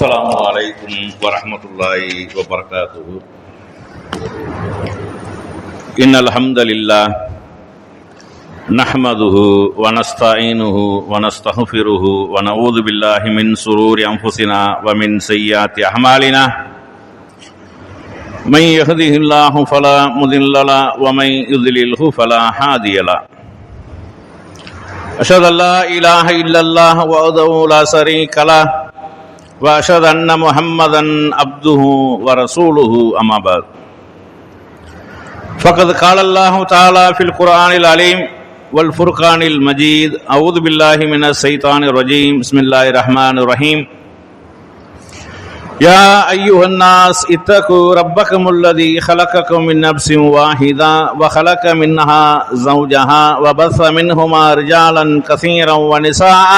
அஸ்ஸலாமு அலைக்கும் வரஹ்மத்துல்லாஹி வபரகாத்துஹு. இன்னல் ஹம்தலில்லாஹ் நஹ்மதுஹு வ நஸ்தஈனுஹு வ நஸ்தக்ஃபிருஹு வ நஊது பில்லாஹி மின் ஷுரூரி அன்ஃபுஸினா வ மின் ஸய்யிஆத்தி அஅமாலினா. மன் யஹ்திஹில்லாஹு ஃபலா முதில்ல லஹு வ மன் யுத்லில்ஹு ஃபலா ஹாதிய லஹு. அஷ்ஹது அல்லா இலாஹ இல்லல்லாஹ் வஹ்தஹு லா ஷரீக லஹு وأشهد أن محمدا عبده ورسوله أما بعد فقد قال الله تعالى في القرآن العليم والفرقان المجيد. أعوذ بالله من الشيطان الرجيم. بسم الله الرحمن الرحيم. يا أيها الناس اتقوا ربكم الذي خلقكم من نفس واحدة وخلق منها زوجها وبث منهما رجالا كثيرا ونساء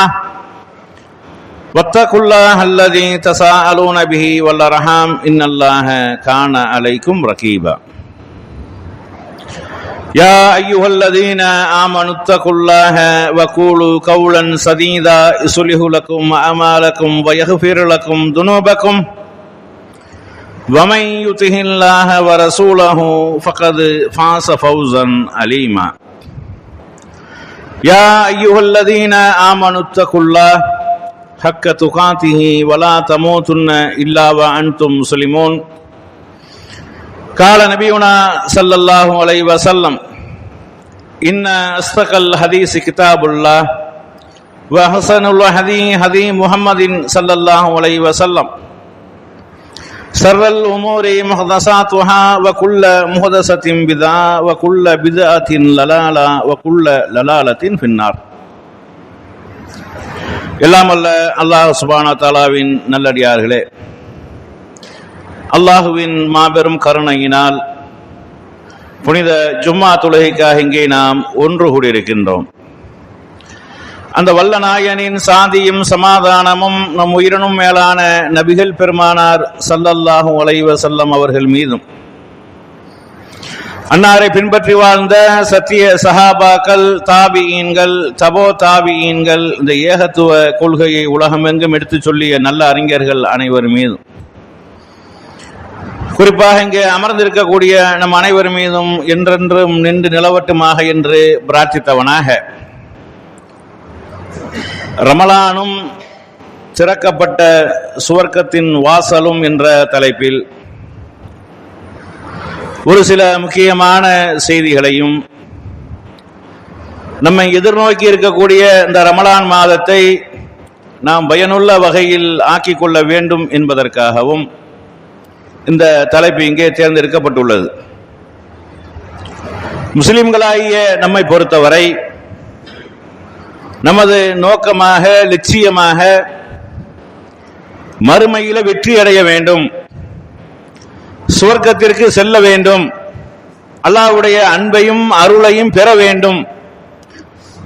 واتقوا الله الذي تساءلون به والأرحام إن الله كان عليكم رقيبا. يا أيها الذين آمنوا اتقوا الله وقولوا قولا سديدا يصلح لكم أعمالكم ويغفر لكم ذنوبكم ومن يطع الله ورسوله فقد فاز فوزا عظيما. يا أيها الذين آمنوا اتقوا الله حق تقاته ولا تموتن إلا وأنتم مسلمون. قال نبينا صلى الله عليه وسلم إن أصدق الحديث كتاب الله وأحسن الهدي هدي محمد صلى الله عليه وسلم. شر الأمور محدثاتها وكل محدثة بدعة وكل بدعة ضلالة وكل ضلالة في النار. எல்லாம் அல்ல அல்லாஹ் சுப்ஹானஹு வ தஆலாவின் நல்லடியார்களே, அல்லாஹுவின் மாபெரும் கருணையினால் புனித ஜும்மா தொழுகைக்காக இங்கே நாம் ஒன்று கூடியிருக்கின்றோம். அந்த வல்ல நாயனின் சாந்தியும் சமாதானமும் நம் உயிரினும் மேலான நபிகள் பெருமானார் ஸல்லல்லாஹு அலைஹி வஸல்லம் அவர்கள் மீதும், அன்னாரை பின்பற்றி வாழ்ந்த சத்திய சஹாபாக்கள், தாபியீன்கள், தபோ தாபியீன்கள், இந்த ஏகத்துவ கொள்கையை உலகமெங்கும் எடுத்துச் சொல்லிய நல்ல அறிஞர்கள் அனைவர் மீதும், குறிப்பாக இங்கே அமர்ந்திருக்கக்கூடிய நம் அனைவர் மீதும் என்றென்றும் நின்று நிலவட்டுமாக என்று பிரார்த்தித்தவனாக, ரமலானும் திறக்கப்பட்ட சுவர்க்கத்தின் வாசலும் என்ற தலைப்பில் ஒரு சில முக்கியமான செய்திகளையும், நம்மை எதிர்நோக்கி இருக்கக்கூடிய இந்த ரமலான் மாதத்தை நாம் பயனுள்ள வகையில் ஆக்கிக் கொள்ள வேண்டும் என்பதற்காகவும் இந்த தலைப்பு இங்கே தேர்ந்தெடுக்கப்பட்டுள்ளது. முஸ்லிம்களாகிய நம்மை பொறுத்தவரை நமது நோக்கமாக, லட்சியமாக மறுமையில வெற்றி அடைய வேண்டும், சுவர்க்கத்திற்கு செல்ல வேண்டும், அல்லாஹ்வுடைய அன்பையும் அருளையும் பெற வேண்டும்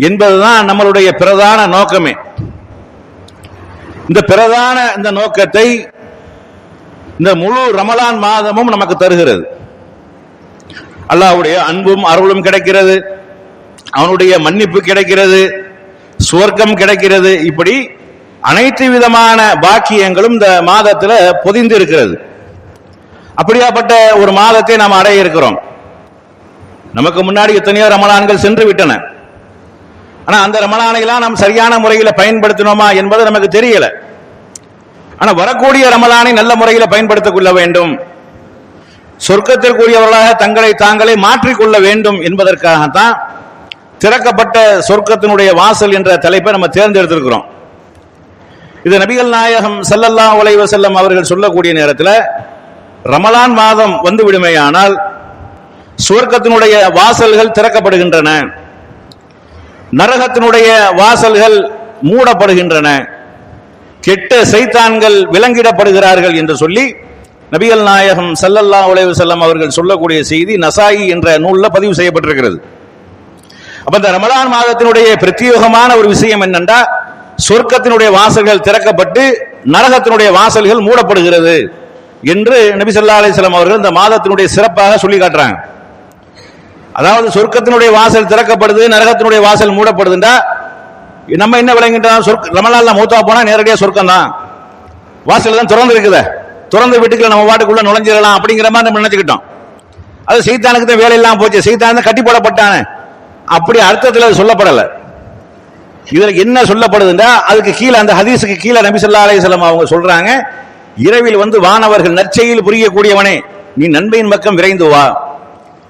என்பதுதான் நம்மளுடைய பிரதான நோக்கமே. இந்த பிரதான இந்த நோக்கத்தை இந்த முழு ரமலான் மாதமும் நமக்கு தருகிறது. அல்லாஹ்வுடைய அன்பும் அருளும் கிடைக்கிறது, அவனுடைய மன்னிப்பு கிடைக்கிறது, சுவர்க்கம் கிடைக்கிறது. இப்படி அனைத்து விதமான பாக்கியங்களும் இந்த மாதத்தில் பொதிந்து இருக்கிறது. அப்படியாப்பட்ட ஒரு மாதத்தை நாம் அடைய இருக்கிறோம். நமக்கு முன்னாடி எத்தனையோ ரமலான்கள் சென்று விட்டன. ஆனா அந்த ரமலானையெல்லாம் நாம் சரியான முறையில் பயன்படுத்தினோமா என்பது நமக்கு தெரியல. ஆனா வரக்கூடிய ரமலானை நல்ல முறையில் பயன்படுத்திக் கொள்ள வேண்டும், சொர்க்கத்திற்குரியவர்களாக தங்களை தாங்களே மாற்றிக்கொள்ள வேண்டும் என்பதற்காகத்தான் திறக்கப்பட்ட சொர்க்கத்தினுடைய வாசல் என்ற தலைப்பை நம்ம தேர்ந்தெடுத்திருக்கிறோம். இது நபிகள் நாயகம் ஸல்லல்லாஹு அலைஹி வஸல்லம் அவர்கள் சொல்லக்கூடிய நேரத்தில் ரமலான் மாதம் வந்து விடுமையானால் சுவர்க்கத்தினுடைய வாசல்கள் திறக்கப்படுகின்றன, நரகத்தினுடைய வாசல்கள் மூடப்படுகின்றன, கெட்ட சைத்தான்கள் விலங்கிடப்படுகிறார்கள் என்று சொல்லி நபிகள் நாயகம் ஸல்லல்லாஹு அலைஹி வஸல்லம் அவர்கள் சொல்லக்கூடிய செய்தி நசாயி என்ற நூலில் பதிவு செய்யப்பட்டிருக்கிறது. அப்ப இந்த ரமலான் மாதத்தினுடைய பிரத்யேகமான ஒரு விஷயம் என்னென்றா, சொர்க்கத்தினுடைய வாசல்கள் திறக்கப்பட்டு நரகத்தினுடைய வாசல்கள் மூடப்படுகிறது என்று நபி ஸல்லல்லாஹு அலைஹி வஸல்லம் அவர்கள் இந்த மாதத்தினுடைய சிறப்பாக சொல்லி காட்டுறாங்க. அதாவது சொர்க்கத்தினுடைய வாசல் திறக்கப்படுது, நரகத்தினுடைய வாசல் மூடப்படுதுண்டா நம்ம என்ன விளங்கிட்டோம்? ரமலான்ல மௌத்தா போனா நேரடியாக சொர்க்கம் தான். வாசல் தான் திறந்து இருக்குத, திறந்த வீட்டுக்குள்ள நம்ம வாட்டுக்குள்ள நுழைஞ்சிடலாம் அப்படிங்கிற மாதிரி நம்ம நினைச்சுக்கிட்டோம். அது சைத்தானுக்கு தான் வேலையெல்லாம் போச்சு, சைத்தான் தான் கட்டி போடப்பட்டான, அப்படி அர்த்தத்தில் அது சொல்லப்படலை. இதுல என்ன சொல்லப்படுதுன்னா, அதுக்கு கீழே அந்த ஹதீஸுக்கு கீழே நபி ஸல்லல்லாஹு அலைஹி வஸல்லம் அவங்க சொல்றாங்க, இரவில் வானவர்கள் நற்செயல் புரியக்கூடியவனே நீ நன்மையின் பக்கம் விரைந்து வா,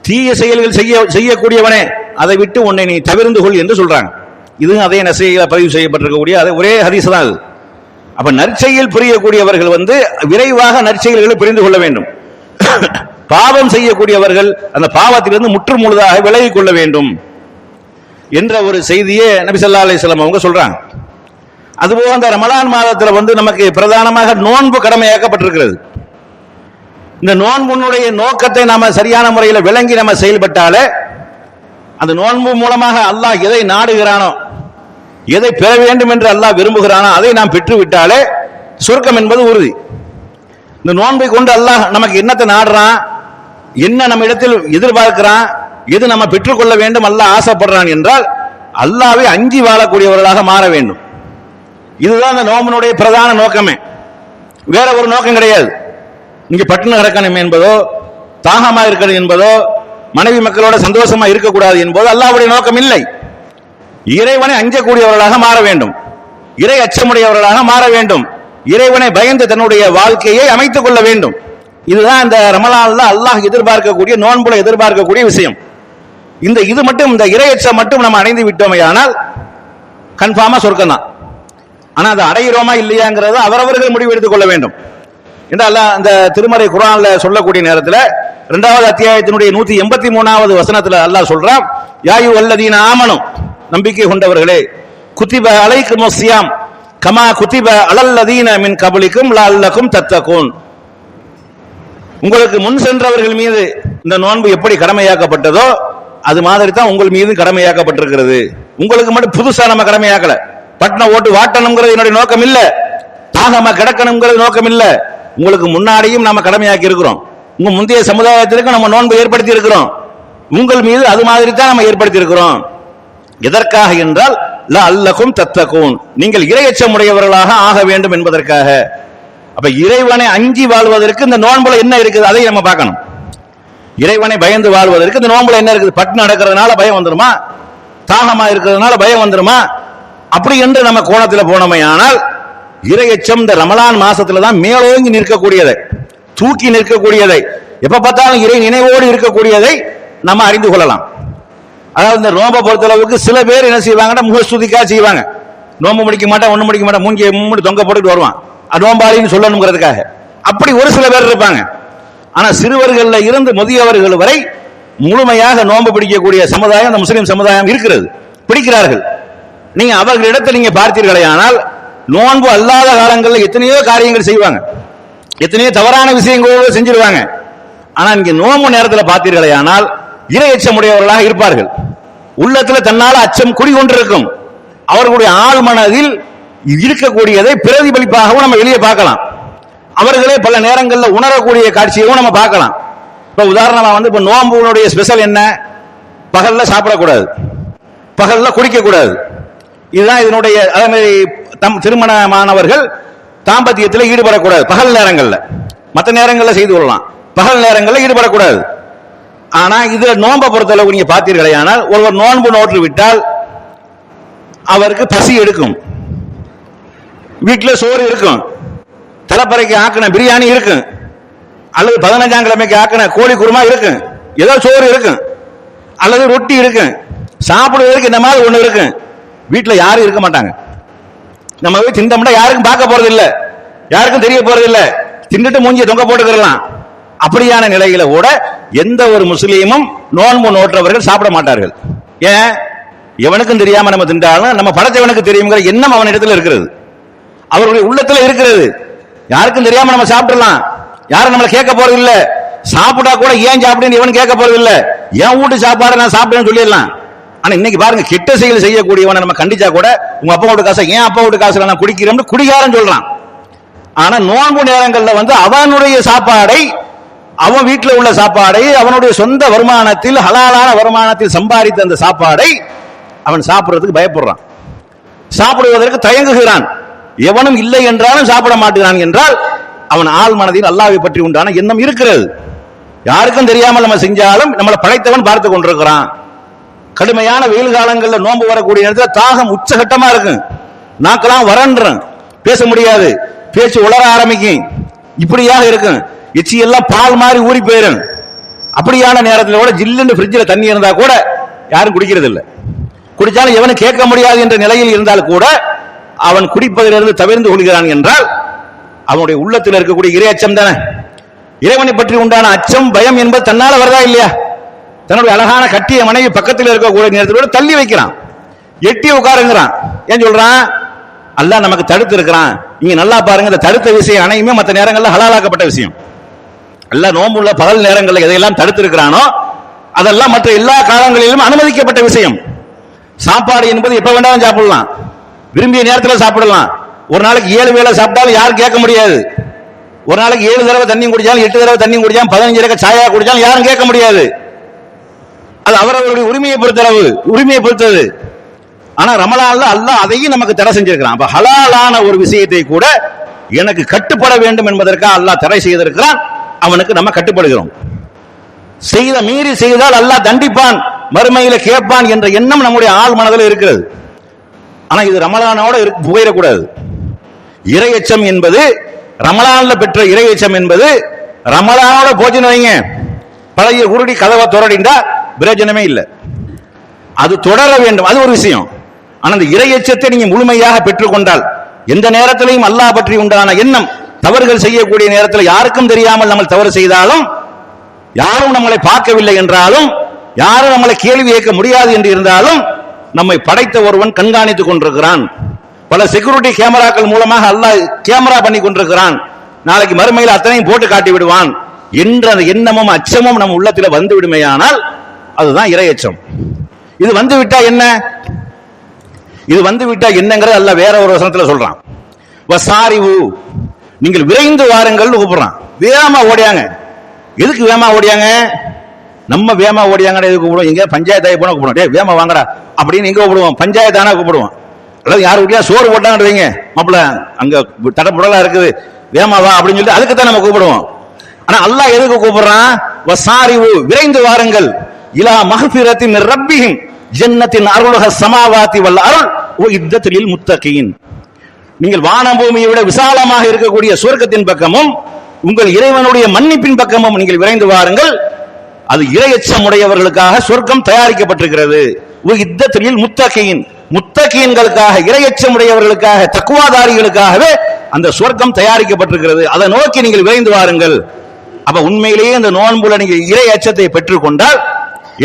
தீய செயல்கள் செய்யக்கூடியவனே அதை விட்டு உன்னை நீ தவிர்ந்து கொள் என்று சொல்றாங்க. இதுவும் அதே நசையில பதிவு செய்யப்பட்டிருக்கக்கூடிய அதே ஒரே ஹதீஸ் தான் அது. அப்ப நற்செயல் புரியக்கூடியவர்கள் விரைவாக நற்செயல்களை புரிந்து கொள்ள வேண்டும். பாவம் செய்யக்கூடியவர்கள் அந்த பாவத்திலிருந்து முற்று முழுதாக விலகிக் கொள்ள வேண்டும் என்ற ஒரு செய்தியை நபி ஸல்லல்லாஹு அலைஹி வஸல்லம் அவங்க சொல்றாங்க. அதுபோக அந்த ரமலான் மாதத்தில் நமக்கு பிரதானமாக நோன்பு கடமையாக்கப்பட்டிருக்கிறது. இந்த நோன்புடைய நோக்கத்தை நாம சரியான முறையில் விளங்கி நம்ம செயல்பட்டாலே, அந்த நோன்பு மூலமாக அல்லாஹ் எதை நாடுகிறானோ, எதை பெற வேண்டும் என்று அல்லாஹ் விரும்புகிறானோ அதை நாம் பெற்று விட்டாலே சொர்க்கம் என்பது உறுதி. இந்த நோன்பை கொண்டு அல்லாஹ் நமக்கு என்னத்தை நாடுறான், என்ன நம்ம இடத்தில் எதிர்பார்க்கிறான், எது நம்ம பெற்றுக்கொள்ள வேண்டும் அல்லாஹ் ஆசைப்படுறான் என்றால் அல்லாஹ்வை அஞ்சி வாழக்கூடியவர்களாக மாற வேண்டும். இதுதான் அந்த நோம்பினுடைய பிரதான நோக்கமே, வேற ஒரு நோக்கம் கிடையாது. இங்க பட்டின கிடக்கணும் என்பதோ, தாகமா இருக்கணும் என்பதோ, மனைவி மக்களோட சந்தோஷமா இருக்கக்கூடாது என்பதோ அல்லாஹ்வுடைய நோக்கம் இல்லை. இறைவனை அஞ்சக்கூடியவர்களாக மாற வேண்டும், இறை அச்சமுடையவர்களாக மாற வேண்டும், இறைவனை பயந்து தன்னுடைய வாழ்க்கையை அமைத்துக் கொள்ள வேண்டும். இதுதான் இந்த ரமலான்ல அல்லாஹ் எதிர்பார்க்கக்கூடிய, நோன்புல எதிர்பார்க்கக்கூடிய விஷயம். இது மட்டும், இந்த இறையச்சம் மட்டும் நம்ம அடைந்து விட்டோமே ஆனால் கன்ஃபார்மா சொர்க்கம் தான். ஆனா அதை அடைகிறோமா இல்லையாங்கிறத அவரவர்கள் முடிவு எடுத்துக் கொள்ள வேண்டும் என்று அல்லாஹ் அந்த திருமறை குர்ஆன்ல சொல்லக்கூடிய நேரத்தில் 2வது அத்தியாயத்தினுடைய 183வது வசனத்தில் அல்லாஹ் சொல்றான், யா அய்யுஹல்லதீன ஆமனு, நம்பிக்கை கொண்டவர்களே, குத்திப அலைக்குமுஸ் ஸியாம் கமா குத்திப அலல்லதீன மின் கப்லிக்கும் லஅல்லகும் தத்தகூன். உங்களுக்கு முன் சென்றவர்கள் மீது இந்த நோன்பு எப்படி கடமையாக்கப்பட்டதோ அது மாதிரி தான் உங்கள் மீது கடமையாக்கப்பட்டிருக்கிறது. உங்களுக்கு மட்டும் புதுசா நம்ம கடமையாக்கல. பட்டண ஓட்டு வாட்டணுங்கிறது என்னுடைய நோக்கம் இல்ல, தாகமா கிடக்கணுங்கிறது நோக்கம் இல்ல. உங்களுக்கு முன்னாடியும் நாம கடமையாக்கி இருக்கிறோம், உங்க முந்தைய சமுதாயத்திற்கு நம்ம நோன்பு ஏற்படுத்தி இருக்கிறோம், உங்கள் மீது அது மாதிரி தான் நம்ம ஏற்படுத்தி இருக்கிறோம். எதற்காக என்றால் லஅல்லகும் தத்தகூன், நீங்கள் இறையச்சம் உடையவர்களாக ஆக வேண்டும் என்பதற்காக. அப்ப இறைவனை அஞ்சி வாழ்வதற்கு இந்த நோன்புல என்ன இருக்குது அதை நம்ம பார்க்கணும். இறைவனை பயந்து வாழ்வதற்கு இந்த நோன்புல என்ன இருக்குது? பட்டு நடக்கிறதுனால பயம் வந்துருமா, தாகமா இருக்கிறதுனால பயம் வந்துருமா? அப்படி என்று நம்ம கோணத்தில் போனோமே ஆனால் இறையச்சம் இந்த ரமலான் மாசத்துல தான் மேலோங்கி நிற்கக்கூடியதை, தூக்கி நிற்கக்கூடியதை, எப்ப பார்த்தாலும் இறை நினைவோடு இருக்கக்கூடியதை நம்ம அறிந்து கொள்ளலாம். அதாவது இந்த நோம்பை பொறுத்தளவுக்கு சில பேர் என்ன செய்வாங்கன்னா முகஸ்துதிக்கா செய்வாங்க, நோம்பு முடிக்க மாட்டேன், ஒண்ணு முடிக்க மாட்டேன், மூஞ்சி மூடி தொங்க போட்டுட்டு வருவான், நோம்பாளின்னு சொல்லணுங்கிறதுக்காக. அப்படி ஒரு சில பேர் இருப்பாங்க. ஆனா சிறுவர்கள்ல இருந்து முதியவர்கள் வரை முழுமையாக நோன்பு பிடிக்கக்கூடிய சமுதாயம் இந்த முஸ்லிம் சமுதாயம் இருக்கிறது, பிடிக்கிறார்கள். நீங்க அவர்களிடத்தை நீங்க பார்த்தீர்களே ஆனால் நோன்பு அல்லாத காலங்களில் எத்தனையோ காரியங்கள் செய்வாங்க, எத்தனையோ தவறான விஷயங்களோடு செஞ்சிருவாங்க. ஆனா இங்க நோன்பு நேரத்தில் பார்த்தீர்களே ஆனால் இறை அச்சமுடையவர்களாக இருப்பார்கள். உள்ளத்துல தன்னால் அச்சம் குடிகொண்டிருக்கும். அவர்களுடைய ஆழ் மனதில் இருக்கக்கூடியதை பிரதிபலிப்பாகவும் நம்ம வெளியே பார்க்கலாம். அவர்களே பல நேரங்களில் உணரக்கூடிய காட்சியையும் நம்ம பார்க்கலாம். இப்ப உதாரணமா இப்ப நோம்புடைய ஸ்பெஷல் என்ன? பகல்ல சாப்பிடக்கூடாது, பகல்ல குடிக்க கூடாது. இதுதான் இதனுடைய. அதே மாதிரி திருமணமானவர்கள் தாம்பத்தியத்தில் ஈடுபடக்கூடாது பகல் நேரங்கள்ல, மற்ற நேரங்கள்ல செய்து கொள்ளலாம், பகல் நேரங்களில் ஈடுபடக்கூடாது. ஆனா இதுல நோன்பை பொறுத்தளவு நீங்க பார்த்தீர்களே ஆனால் ஒருவர் நோன்பு நோற்று விட்டால் அவருக்கு பசி எடுக்கும், வீட்டில் சோறு இருக்கும், தலைப்பறைக்கு ஆக்கின பிரியாணி இருக்கும், அல்லது 15ஆம் கிழமைக்கு ஆக்கின கோழி குருமா இருக்கும், ஏதோ சோறு இருக்கும், அல்லது ரொட்டி இருக்கும், சாப்பிடுவதற்கு இந்த மாதிரி ஒண்ணு இருக்கும். வீட்டில் யாரும் இருக்க மாட்டாங்க. நம்ம போய் திண்டோம்னா யாருக்கும் பார்க்க போறது இல்லை, யாருக்கும் தெரிய போறது இல்லை, திண்டுட்டு மூஞ்சிய தொங்க போட்டுக்கலாம். அப்படியான நிலையில கூட எந்த ஒரு முஸ்லீமும் நோன்பு நோற்றவர்கள் சாப்பிட மாட்டார்கள். ஏன்? எவனுக்கும் தெரியாம நம்ம திண்டாலும் நம்ம படைச்சவனுக்கு தெரியுங்கிற எண்ணம் அவன் இடத்துல இருக்கிறது, அவருடைய உள்ளத்துல இருக்கிறது. யாருக்கும் தெரியாம நம்ம சாப்பிடலாம், யாரும் நம்மளை கேட்க போறது இல்ல. சாப்பிட்டா கூட ஏன் சாப்பிடுன்னு இவன் கேட்க போறது இல்ல, என் வீட்டு சாப்பாடு நான் சாப்பிட்டேன்னு சொல்லிடலாம். ஆனா இன்னைக்கு பாருங்க, கெட்ட செயல் செய்யக்கூடியவனை நம்ம கண்டிச்சா கூட உங்க அப்பா வீட்டு காசை ஏன் அப்பா வீட்டு காசுல நான் குடிக்கிறேன்னு குடிகாரன் சொல்றான். ஆனா நோன்பு நேரங்கள்ல அவனுடைய சாப்பாடை, அவன் வீட்டில் உள்ள சாப்பாடை, அவனுடைய சொந்த வருமானத்தில் ஹலாலான வருமானத்தில் சம்பாதித்த அந்த சாப்பாடை அவன் சாப்பிடுறதுக்கு பயப்படுறான், சாப்பிடுவதற்கு தயங்குகிறான். எவனும் இல்லை என்றாலும் சாப்பிட மாட்டான் என்றால் அவன் ஆள் மனதில் அல்லாஹ்வை பற்றி உண்டான எண்ணம் இருக்கிறது. யாருக்கும் தெரியாமல் நம்ம செஞ்சாலும் நம்மளை படைத்தவன் பார்த்து கொண்டிருக்கிறான். கடுமையான வெயில் காலங்களில் நோன்பு வரக்கூடிய நேரத்தில் தாகம் உச்சகட்டமா இருக்கும், நாக்கெல்லாம் வறண்டுறோம், பேச முடியாது, பேச்சு உளர ஆரம்பிக்கும், இப்படியாக இருக்கும், எச்சி எல்லாம் பால் மாதிரி ஊறி போயிடும். அப்படியான நேரத்தில் கூட ஜில்லுன்னு ஃப்ரிட்ஜில் தண்ணி இருந்தா கூட யாரும் குடிக்கிறது இல்லை. குடிச்சாலும் எவனும் கேட்க முடியாது என்ற நிலையில் இருந்தால் கூட அவன் குடிப்பதிலிருந்து தவிர்த்து கொள்கிறான் என்றால் அவனுடைய உள்ளத்தில் இருக்கக்கூடிய இறை அச்சம் தானே. இறைவனை பற்றி உண்டான அச்சம் பயம் என்பது தன்னால வருதா இல்லையா? தன்னுடைய அழகான கட்டிய மனைவி பக்கத்தில் இருக்கக்கூடிய நேரத்தில் தள்ளி வைக்கிறான், எட்டி உட்காருங்கிறான். ஏன் சொல்றான்? அல்லாஹ் நமக்கு தடுத்து இருக்கிறான். நீங்க நல்லா பாருங்க, இந்த தடுத்த விஷயம் அனையுமே மற்ற நேரங்களில் ஹலாலாக்கப்பட்ட விஷயம். அல்லாஹ் நோம்புள்ள பகல் நேரங்களில் எதையெல்லாம் தடுத்து இருக்கிறானோ அதெல்லாம் மற்ற எல்லா காலங்களிலும் அனுமதிக்கப்பட்ட விஷயம். சாப்பாடு என்பது எப்ப வேண்டாலும் சாப்பிடலாம், விரும்பிய நேரத்தில் சாப்பிடலாம். ஒரு நாளைக்கு 7 வேளை சாப்பிட்டாலும் யாரும் கேட்க முடியாது. ஒரு நாளைக்கு 7 தடவை தண்ணி குடிச்சாலும் 8 தடவை தண்ணி குடிச்சாலும் 15 ரூபாய் சாயா குடிச்சாலும் யாரும் கேட்க முடியாது. அது அவர்களுடைய உரிமையை பொறுத்தளவு, உரிமையை பொறுத்தது. ஆனா ரமலான்ல அல்லாஹ் அதையும் நமக்கு தடை செஞ்சிருக்கிறான். அப்ப ஹலாலான ஒரு விஷயத்தை கூட எனக்கு கட்டுப்பட வேண்டும் என்பதற்காக அல்லாஹ் தடை செய்திருக்கிறான். அவனுக்கு நம்ம கட்டுப்படுகிறோம். செய்த மீறி செய்தால் அல்லாஹ் தண்டிப்பான், மறுமையில கேட்பான் என்ற எண்ணம் நம்முடைய ஆள் மனதில் இருக்கிறது. ஆனா இது ரமலானோட போயிடக்கூடாது. இறையச்சம் என்பது ரமலான்ல பெற்ற இறையச்சம் என்பது ரமலானோட போச்சுன்னு வைங்க, பழைய உருடி கதவை தொடடிந்தா பிரயோஜனமே இல்லை. அது தொடர வேண்டும், அது ஒரு விஷயம். ஆனா அந்த இறையச்சத்தை நீங்க முழுமையாக பெற்றுக்கொண்டால் எந்த நேரத்திலையும் அல்லாஹ் பற்றி உண்டான எண்ணம், தவறுகள் செய்யக்கூடிய நேரத்தில் யாருக்கும் தெரியாமல் நம்ம தவறு செய்தாலும், யாரும் நம்மளை பார்க்கவில்லை என்றாலும், யாரும் நம்மளை கேள்வி கேட்க முடியாது என்று இருந்தாலும் நம்மை படைத்த ஒருவன் கண்காணித்துக் கொண்டிருக்கிறான். பல செக்யூரிட்டி கேமராக்கள் மூலமாக அல்லாஹ் கேமரா பண்ணி கொண்டிருக்கிறான். நாளைக்கு மறுமையில் அத்தனையும் போட்டு காட்டி விடுவான் என்ற அந்த எண்ணமும் அச்சமும் நம்ம உள்ளத்தில் வந்து விடுமையானால் அதுதான் இறையச்சம். இது வந்து விட்டா என்ன? இது வந்து விட்டா என்னங்கிறது அல்லாஹ் வேற ஒரு வசனத்தில் சொல்றான். வசாரிவு, நீங்கள் விரைந்து வாருங்கள் கூப்பிடுறான். வேகமா ஓடியாங்க. எதுக்கு வேகமா ஓடியாங்க? நம்ம வேகமா ஓடியாங்க எதுக்கு கூப்பிடுவோம்? எங்க பஞ்சாயத்தாய் போனா கூப்பிடுவோம், டே வேகமா வாங்கடா அப்படின்னு எங்க கூப்பிடுவோம்? பஞ்சாயத்தானா கூப்பிடுவோம். அதாவது யாரு வீட்டியா சோறு போட்டாங்கன்னு வைங்க, மாப்பிள்ள அங்க தடப்புடலா இருக்குது வேகமா வா அப்படின்னு சொல்லிட்டு அதுக்கு தான் நம்ம கூப்பிடுவோம். ஆனா அல்லாஹ் எதுக்கு கூப்பிடுறான்? வசாரிவு, விரைந்து வாருங்கள், இலா மஹ்ஃபிரத்தின் ரப்பிஹிம் ஜன்னத்தின் அருள்ஹ சமாவாதி வல் அருள் உஇத்தத்தில் முத்தகீன். நீங்கள் வானம் பூமியை விட விசாலமாக இருக்கக்கூடிய சுவர்க்கத்தின் பக்கமும் உங்கள் இறைவனுடைய மன்னிப்பின் பக்கமும் நீங்கள் விரைந்து வாருங்கள். அது இறையச்சம் உடையவர்களுக்காக சொர்க்கம் தயாரிக்கப்பட்டிருக்கிறது. உஇத்தத்தில் முத்தகீன், முத்தகீன்களுக்காக, இறையச்சம் உடையவர்களுக்காக, தக்குவாதாரிகளுக்காகவே அந்த சொர்க்கம் தயாரிக்கப்பட்டிருக்கிறது. அதை நோக்கி நீங்கள் விரைந்து வாருங்கள். அப்ப உண்மையிலேயே இந்த நோன்புல நீங்கள் இறை அச்சத்தை பெற்றுக் கொண்டால்,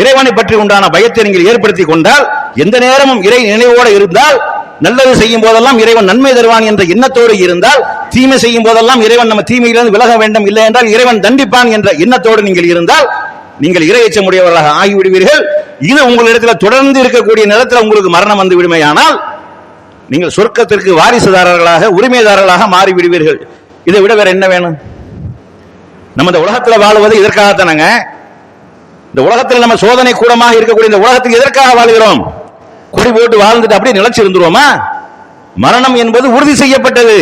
இறைவனை பற்றி உண்டான பயத்தை நீங்கள் ஏற்படுத்திக் கொண்டால், எந்த நேரமும் இறை நினைவோடு இருந்தால், நல்லது செய்யும் போதெல்லாம் இறைவன் நன்மை தருவான் என்ற எண்ணத்தோடு இருந்தால், தீமை செய்யும் போதெல்லாம் இறைவன் நம்ம தீமையிலிருந்து விலக வேண்டும், இல்லை என்றால் இறைவன் தண்டிப்பான் என்ற எண்ணத்தோடு நீங்கள் இருந்தால் நீங்கள் இறையச்சமுடையவர்களாக ஆகிவிடுவீர்கள். இது உங்களிடத்தில் தொடர்ந்து இருக்கக்கூடிய நேரத்தில் உங்களுக்கு மரணம் வந்து விடுமையானால் நீங்கள் சொர்க்கத்திற்கு வாரிசுதாரர்களாக, உரிமைதாரர்களாக மாறிவிடுவீர்கள். இதை விட வேற என்ன வேணும்? நம்ம இந்த உலகத்தில் வாழுவது இதற்காகத்தானங்க. இந்த உலகத்தில் நம்ம சோதனை கூடமாக இருக்கக்கூடிய இந்த உலகத்துக்கு எதற்காக வாழ்கிறோம்? குடி போட்டு வாழ்ந்துட்டு அப்படியே நிலைச்சு இருந்துருவோமா? மரணம் என்பது உறுதி செய்யப்பட்டது,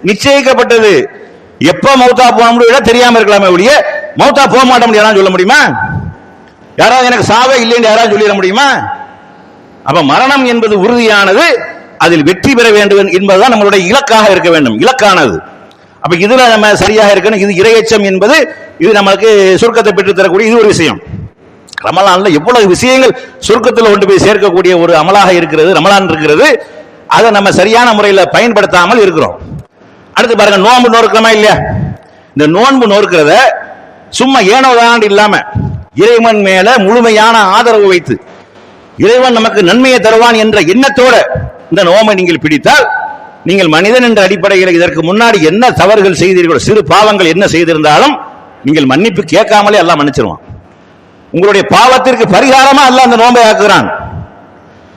நிச்சயிக்கப்பட்டது. எப்ப மௌத்தா போக முடியும் தெரியாம இருக்கலாமே ஒழிய மௌத்தா போக மாட்ட முடியாது சொல்ல முடியுமா? யாராவது எனக்கு சாவே இல்லைன்னு யாராவது சொல்லிட முடியுமா? அப்ப மரணம் என்பது உறுதியானது, அதில் வெற்றி பெற வேண்டும் என்பதுதான் நம்மளுடைய இலக்காக இருக்க வேண்டும், இலக்கானது. அப்ப இதுல நம்ம சரியாக இருக்கணும். இது இறையச்சம் என்பது இது நமக்கு சுருக்கத்தை பெற்று தரக்கூடிய இது ஒரு விஷயம். ரமலான்ல எவ்வளவு விஷயங்கள் சுருக்கத்தில் கொண்டு போய் சேர்க்கக்கூடிய ஒரு அமலாக இருக்கிறது ரமலான் இருக்கிறது. அதை நம்ம சரியான முறையில் பயன்படுத்தாமல் இருக்கிறோம். அடுத்து பாருங்க, நோன்பு நோக்கிறோமா இல்லையா? இந்த நோன்பு நோக்கிறத சும்மா ஏனோதான் இல்லாம இறைவன் மேல முழுமையான ஆதரவு வைத்து இறைவன் நமக்கு நன்மையை தருவான் என்ற எண்ணத்தோட இந்த நோம்பை நீங்கள் பிடித்தால், நீங்கள் மனிதன் என்ற அடிப்படையில் இதற்கு முன்னாடி என்ன தவறுகள் செய்தீர்களோ, சிறு பாவங்கள் என்ன செய்திருந்தாலும் நீங்கள் மன்னிப்பு கேட்காமலே எல்லாம் மன்னிச்சிருவான். உங்களுடைய பாவத்திற்கு பரிகாரமா அல்லாஹ் அந்த நோன்பை ஆக்குகிறான்.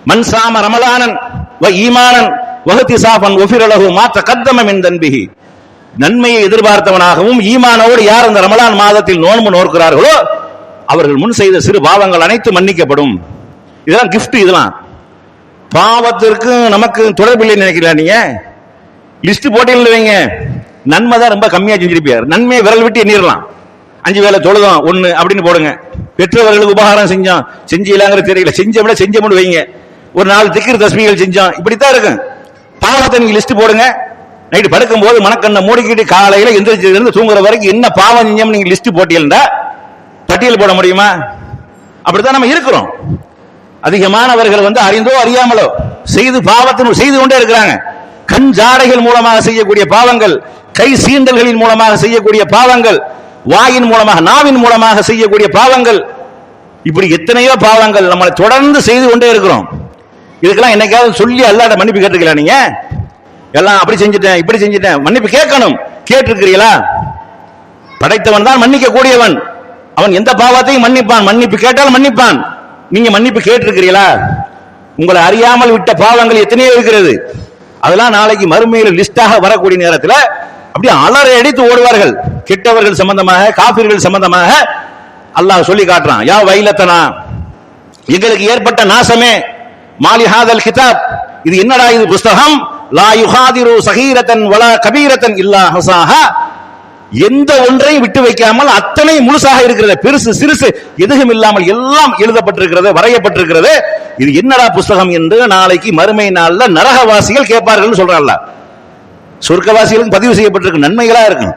மன் சாம ரமலானன் வ ஈமானன் வஹ்திசாபன் உஃபிர லஹு மா தகத்தம மின் தன்பிஹி. நன்மையை எதிர்பார்த்தவனாகவும் ஈமானோடு யார் அந்த ரமலான் மாதத்தில் நோன்பு நோக்கிறார்களோ அவர்கள் முன் செய்த சிறு பாவங்கள் அனைத்து மன்னிக்கப்படும். இதெல்லாம் கிஃப்ட். இதெல்லாம் பாவத்திற்கு நமக்கு தொடர்பில்லை நினைக்கிறீங்களா? நீங்க லிஸ்ட் போட்டியில் வைங்க, நன்மை தான் ரொம்ப கம்மியா செஞ்சிருப்பார். நன்மையை விரல் விட்டு எண்ணிடலாம். 5 வேளை தொழுதோம் 1 அப்படின்னு போடுங்க. பெற்றவர்களுக்கு உபகாரம் செஞ்சோம், செஞ்சீங்களாங்கிற தெரியல, செஞ்ச விட செஞ்ச மட்டும் வைங்க. ஒரு 4 திக்ர் தஸ்பீகள் செஞ்சோம், இப்படித்தான் இருக்கும். பாவத்தை நீங்க லிஸ்ட் போடுங்க. நைட்டு படுக்கும் போது மனக்கண்ணை மூடிக்கிட்டு காலையில எந்திரிச்சிருந்து தூங்குற வரைக்கும் என்ன பாவம் செஞ்சோம் நீங்க லிஸ்ட் போட்டியல்டா பட்டியல் போட முடியுமா? அப்படித்தான் நம்ம இருக்கிறோம். அதிகமானவர்கள் அறிந்தோ அறியாமலோ செய்து பாவத்தின் செய்து கொண்டே இருக்கிறாங்க. கண் ஜாடைகள் மூலமாக செய்யக்கூடிய பாவங்கள், கை சீண்டல்களின் மூலமாக செய்யக்கூடிய பாவங்கள், வாயின் மூலமாக நாவின் மூலமாக செய்யக்கூடிய பாவங்கள், இப்படி எத்தனையோ பாவங்கள் நம்மளை தொடர்ந்து செய்து கொண்டே இருக்கிறோம். இதுக்கெல்லாம் என்னைக்காவது சொல்லி அல்லாஹ்ட்ட மன்னிப்பு கேட்டிருக்கீங்களா? நீங்க எல்லாம் அப்படி செஞ்சுட்டேன் இப்படி செஞ்சுட்டேன், மன்னிப்பு கேட்கணும். கேட்டிருக்கிறீங்களா? படைத்தவன் தான் மன்னிக்க கூடியவன். அவன் எந்த பாவத்தையும் மன்னிப்பான். மன்னிப்பு கேட்டால் மன்னிப்பான். நீங்க மன்னிப்பு கேட்டிருக்கிறீங்களா? உங்களை அறியாமல் விட்ட பாவங்கள் எத்தனையோ இருக்கிறது. அதெல்லாம் நாளைக்கு மறுமையில் லிஸ்டாக வரக்கூடிய நேரத்தில் அப்படியே அலற அடித்து ஓடுவார்கள். கெட்டவர்கள் சம்பந்தமாக, காபிர்கள் சம்பந்தமாக அல்லாஹ் சொல்லி காட்டுறான். யா வைலத்தனா, எங்களுக்கு ஏற்பட்ட நாசமே, மாலி ஹாதல் கிதாப், இது என்னடா இது புஸ்தகம், லா யுகாதிரு சகீரத்தன் வலா கபீரத்தன் இல்லா ஹசாஹா, எந்த ஒன்றையும் விட்டு வைக்காமல் அத்தனை முழுசாக இருக்கிறது, பெருசு சிறுசு எதுவும் இல்லாமல் எல்லாம் எழுதப்பட்டிருக்கிறது, வரையப்பட்டிருக்கிறது. இது என்னடா புஸ்தகம் என்று நாளைக்கு மறுமை நாள்ல நரகவாசிகள் கேட்பார்கள் சொல்றாங்க. சொர்க்கவாசிகளுக்கு பதிவு செய்யப்பட்டிருக்கு, நன்மைகளா இருக்கும்.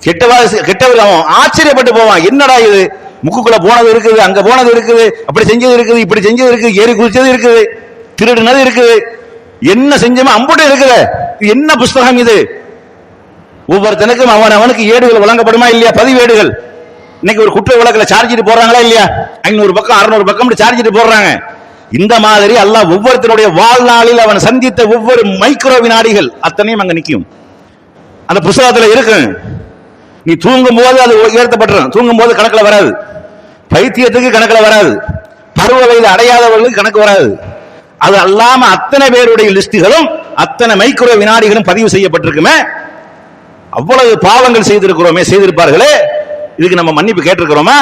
கெட்டவர் அவன் ஆச்சரியப்பட்டு போவான். என்னடா இது, முக்குக்குள்ள போனது இருக்குது, அங்க போனது இருக்குது, அப்படி செஞ்சது இருக்குது, இப்படி செஞ்சது இருக்குது, ஏறி குதிச்சது இருக்குது, திருடுனது இருக்குது, என்ன செஞ்சோமோ அம்புட்டு இருக்குது. என்ன புஸ்தகம் இது? ஒவ்வொருத்தனுக்கும் அவனுக்கு ஏடுகள் வழங்கப்படுமா இல்லையா? பதிவேடுகள். இன்னைக்கு ஒரு குற்ற வழக்கில் சார்ஜிட்டு போடுறாங்களா இல்லையா? 500 பக்கம் 600 பக்கம் சார்ஜிட்டு போடுறாங்க. இந்த மாதிரி அல்லாஹ் ஒவ்வொருத்தருடைய வாழ்நாளில் அவன் சந்தித்த ஒவ்வொரு மைக்ரோ வினாடிகள் அத்தனையும் அங்க நிற்கும், அந்த புத்தகத்தில் இருக்கு. நீ தூங்கும் போது அது உயர்த்தப்பட்டுரும், தூங்கும் போது கணக்கில் வராது. பைத்தியத்துக்கு கணக்கில் வராது, பருவ வயது அடையாதவர்களுக்கு கணக்கு வராது. அது அல்லாம அத்தனை பேருடைய லிஸ்டுகளும் அத்தனை மைக்ரோ வினாடிகளும் பதிவு செய்யப்பட்டிருக்குமே. அவ்வளவு பாவங்கள் செய்திருக்கிறோமே, செய்திருப்பார்களே, இதுக்கு நம்ம மன்னிப்பு கேட்டிருக்கிறோமா?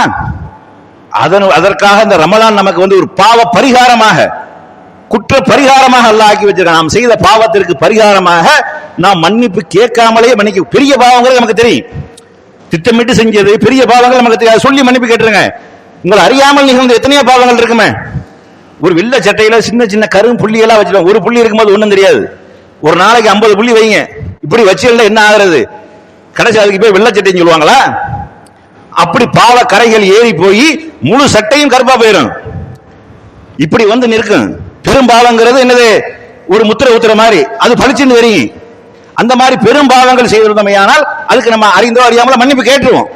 அதற்காக இந்த ரமலான் நமக்கு ஒரு பாவ பரிகாரமாக, குற்ற பரிகாரமாக அல்லாஹ் ஆக்கி வச்சிருக்கான். நாம் செய்த பாவத்திற்கு பரிகாரமாக நாம் மன்னிப்பு கேட்காமலேயே மன்னிக்க. பெரிய பாவங்கள் நமக்கு தெரியும், திட்டமிட்டு செஞ்சது பெரிய பாவங்கள் நமக்கு தெரியும், சொல்லி மன்னிப்பு கேட்டுருங்க. உங்களை அறியாமல் நிகழ்ந்த எத்தனையோ பாவங்கள் இருக்குமே. ஒரு வெள்ளை சட்டையில சின்ன சின்ன கரும் புள்ளியெல்லாம் வச்சிருக்கோம். ஒரு புள்ளி இருக்கும்போது ஒன்றும் தெரியாது. ஒரு நாளைக்கு 50 புள்ளி வைங்க, இப்படி வச்சுல என்ன ஆகிறது? கடைசி அதுக்கு போய் வெள்ளை சட்டைன்னு சொல்லுவாங்களா? அப்படி பாவ கரைகள் ஏறி போய் முழு சட்டையும் கருப்பா போயிடும். இப்படி நிற்கும். பெரும் பாவங்கிறது என்னது? ஒரு முத்திரை ஊத்துற மாதிரி அது பளிச்சுன்னு தெரியும். அந்த மாதிரி பெரும் பாவங்கள் செய்திருந்தமையானால் அதுக்கு நம்ம அறிந்தோ அறியாமல மன்னிப்பு கேட்டுருவோம்.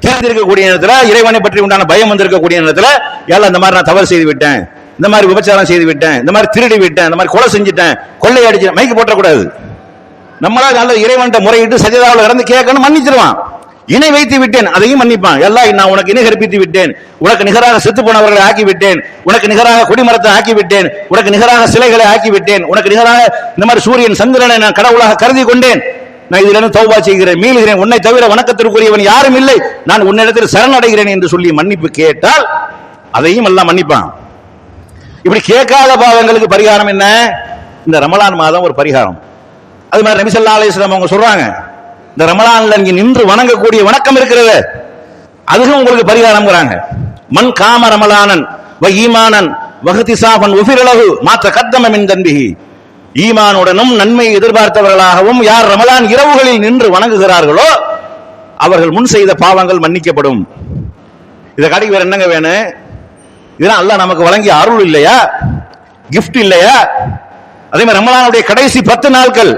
தேர்ந்தெடுக்கக்கூடிய நேரத்தில், இறைவனை பற்றி உண்டான பயம் வந்திருக்கக்கூடிய நேரத்தில், ஏல இந்த மாதிரி நான் தவறு செய்து விட்டேன், இந்த மாதிரி விபச்சாரம் செய்து விட்டேன், இந்த மாதிரி திருடி விட்டேன், இந்த மாதிரி கொலை செஞ்சுட்டேன், கொள்ளை அடிச்சேன், மைக்கு போட்டக்கூடாது. நம்மளா நல்ல இறைவன்ட்ட முறையிட்டு சஜிதாவில் இறந்து கேட்கணும், மன்னிச்சிருவான். இணை வைத்து விட்டேன், அதையும் மன்னிப்பான். எல்லாம் நான் உனக்கு இணை கற்பித்து விட்டேன், உனக்கு நிகராக செத்து போனவர்களை ஆக்கி விட்டேன், உனக்கு நிகராக குடிமரத்தை ஆக்கி விட்டேன், உனக்கு நிகராக சிலைகளை ஆக்கி விட்டேன், உனக்கு நிகராக இந்த மாதிரி சூரியன் சந்திரனை நான் கடவுளாக கருதி கொண்டேன், நான் இதிலிருந்து தௌபா செய்கிறேன், மீளுகிறேன், உன்னை தவிர வணக்கத்திற்குரியவன் யாரும் இல்லை, நான் உன்னிடத்தில் சரணடைகிறேன் என்று சொல்லி மன்னிப்பு கேட்டால் அதையும் எல்லாம் மன்னிப்பான். இப்படி கேட்காத பாவங்களுக்கு பரிகாரம் என்ன? இந்த ரமலான் மாதம் ஒரு பரிகாரம். அது மாதிரி நபி ஸல்லல்லாஹு அலைஹி வஸல்லம் அவங்க சொல்றாங்க, இந்த ரமலான்ல நீங்க நின்று வணங்கக்கூடிய வணக்கம் இருக்கிறது, அதுவும் உங்களுக்கு பரிகாரம்ங்கறாங்க. மன் காம ரமலானன் வ ஈமானன் வஹ்திசாபன் உஃபிரலஹு மா தகத்தம மின் தன்பிஹி, ஈமானுடனும் நன்மை எதிர்பார்த்தவர்களாகவும் யார் ரமலான் இரவுகளில் நின்று வணங்குகிறார்களோ அவர்கள் முன் செய்த பாவங்கள் மன்னிக்கப்படும். இதை காட்டி வேற என்னங்க வேணும்? இதெல்லாம் அல்லாஹ் நமக்கு வழங்கிய அருள் இல்லையா? கிஃப்ட் இல்லையா? அதே மாதிரி ரமலானுடைய கடைசி 10 நாட்கள்,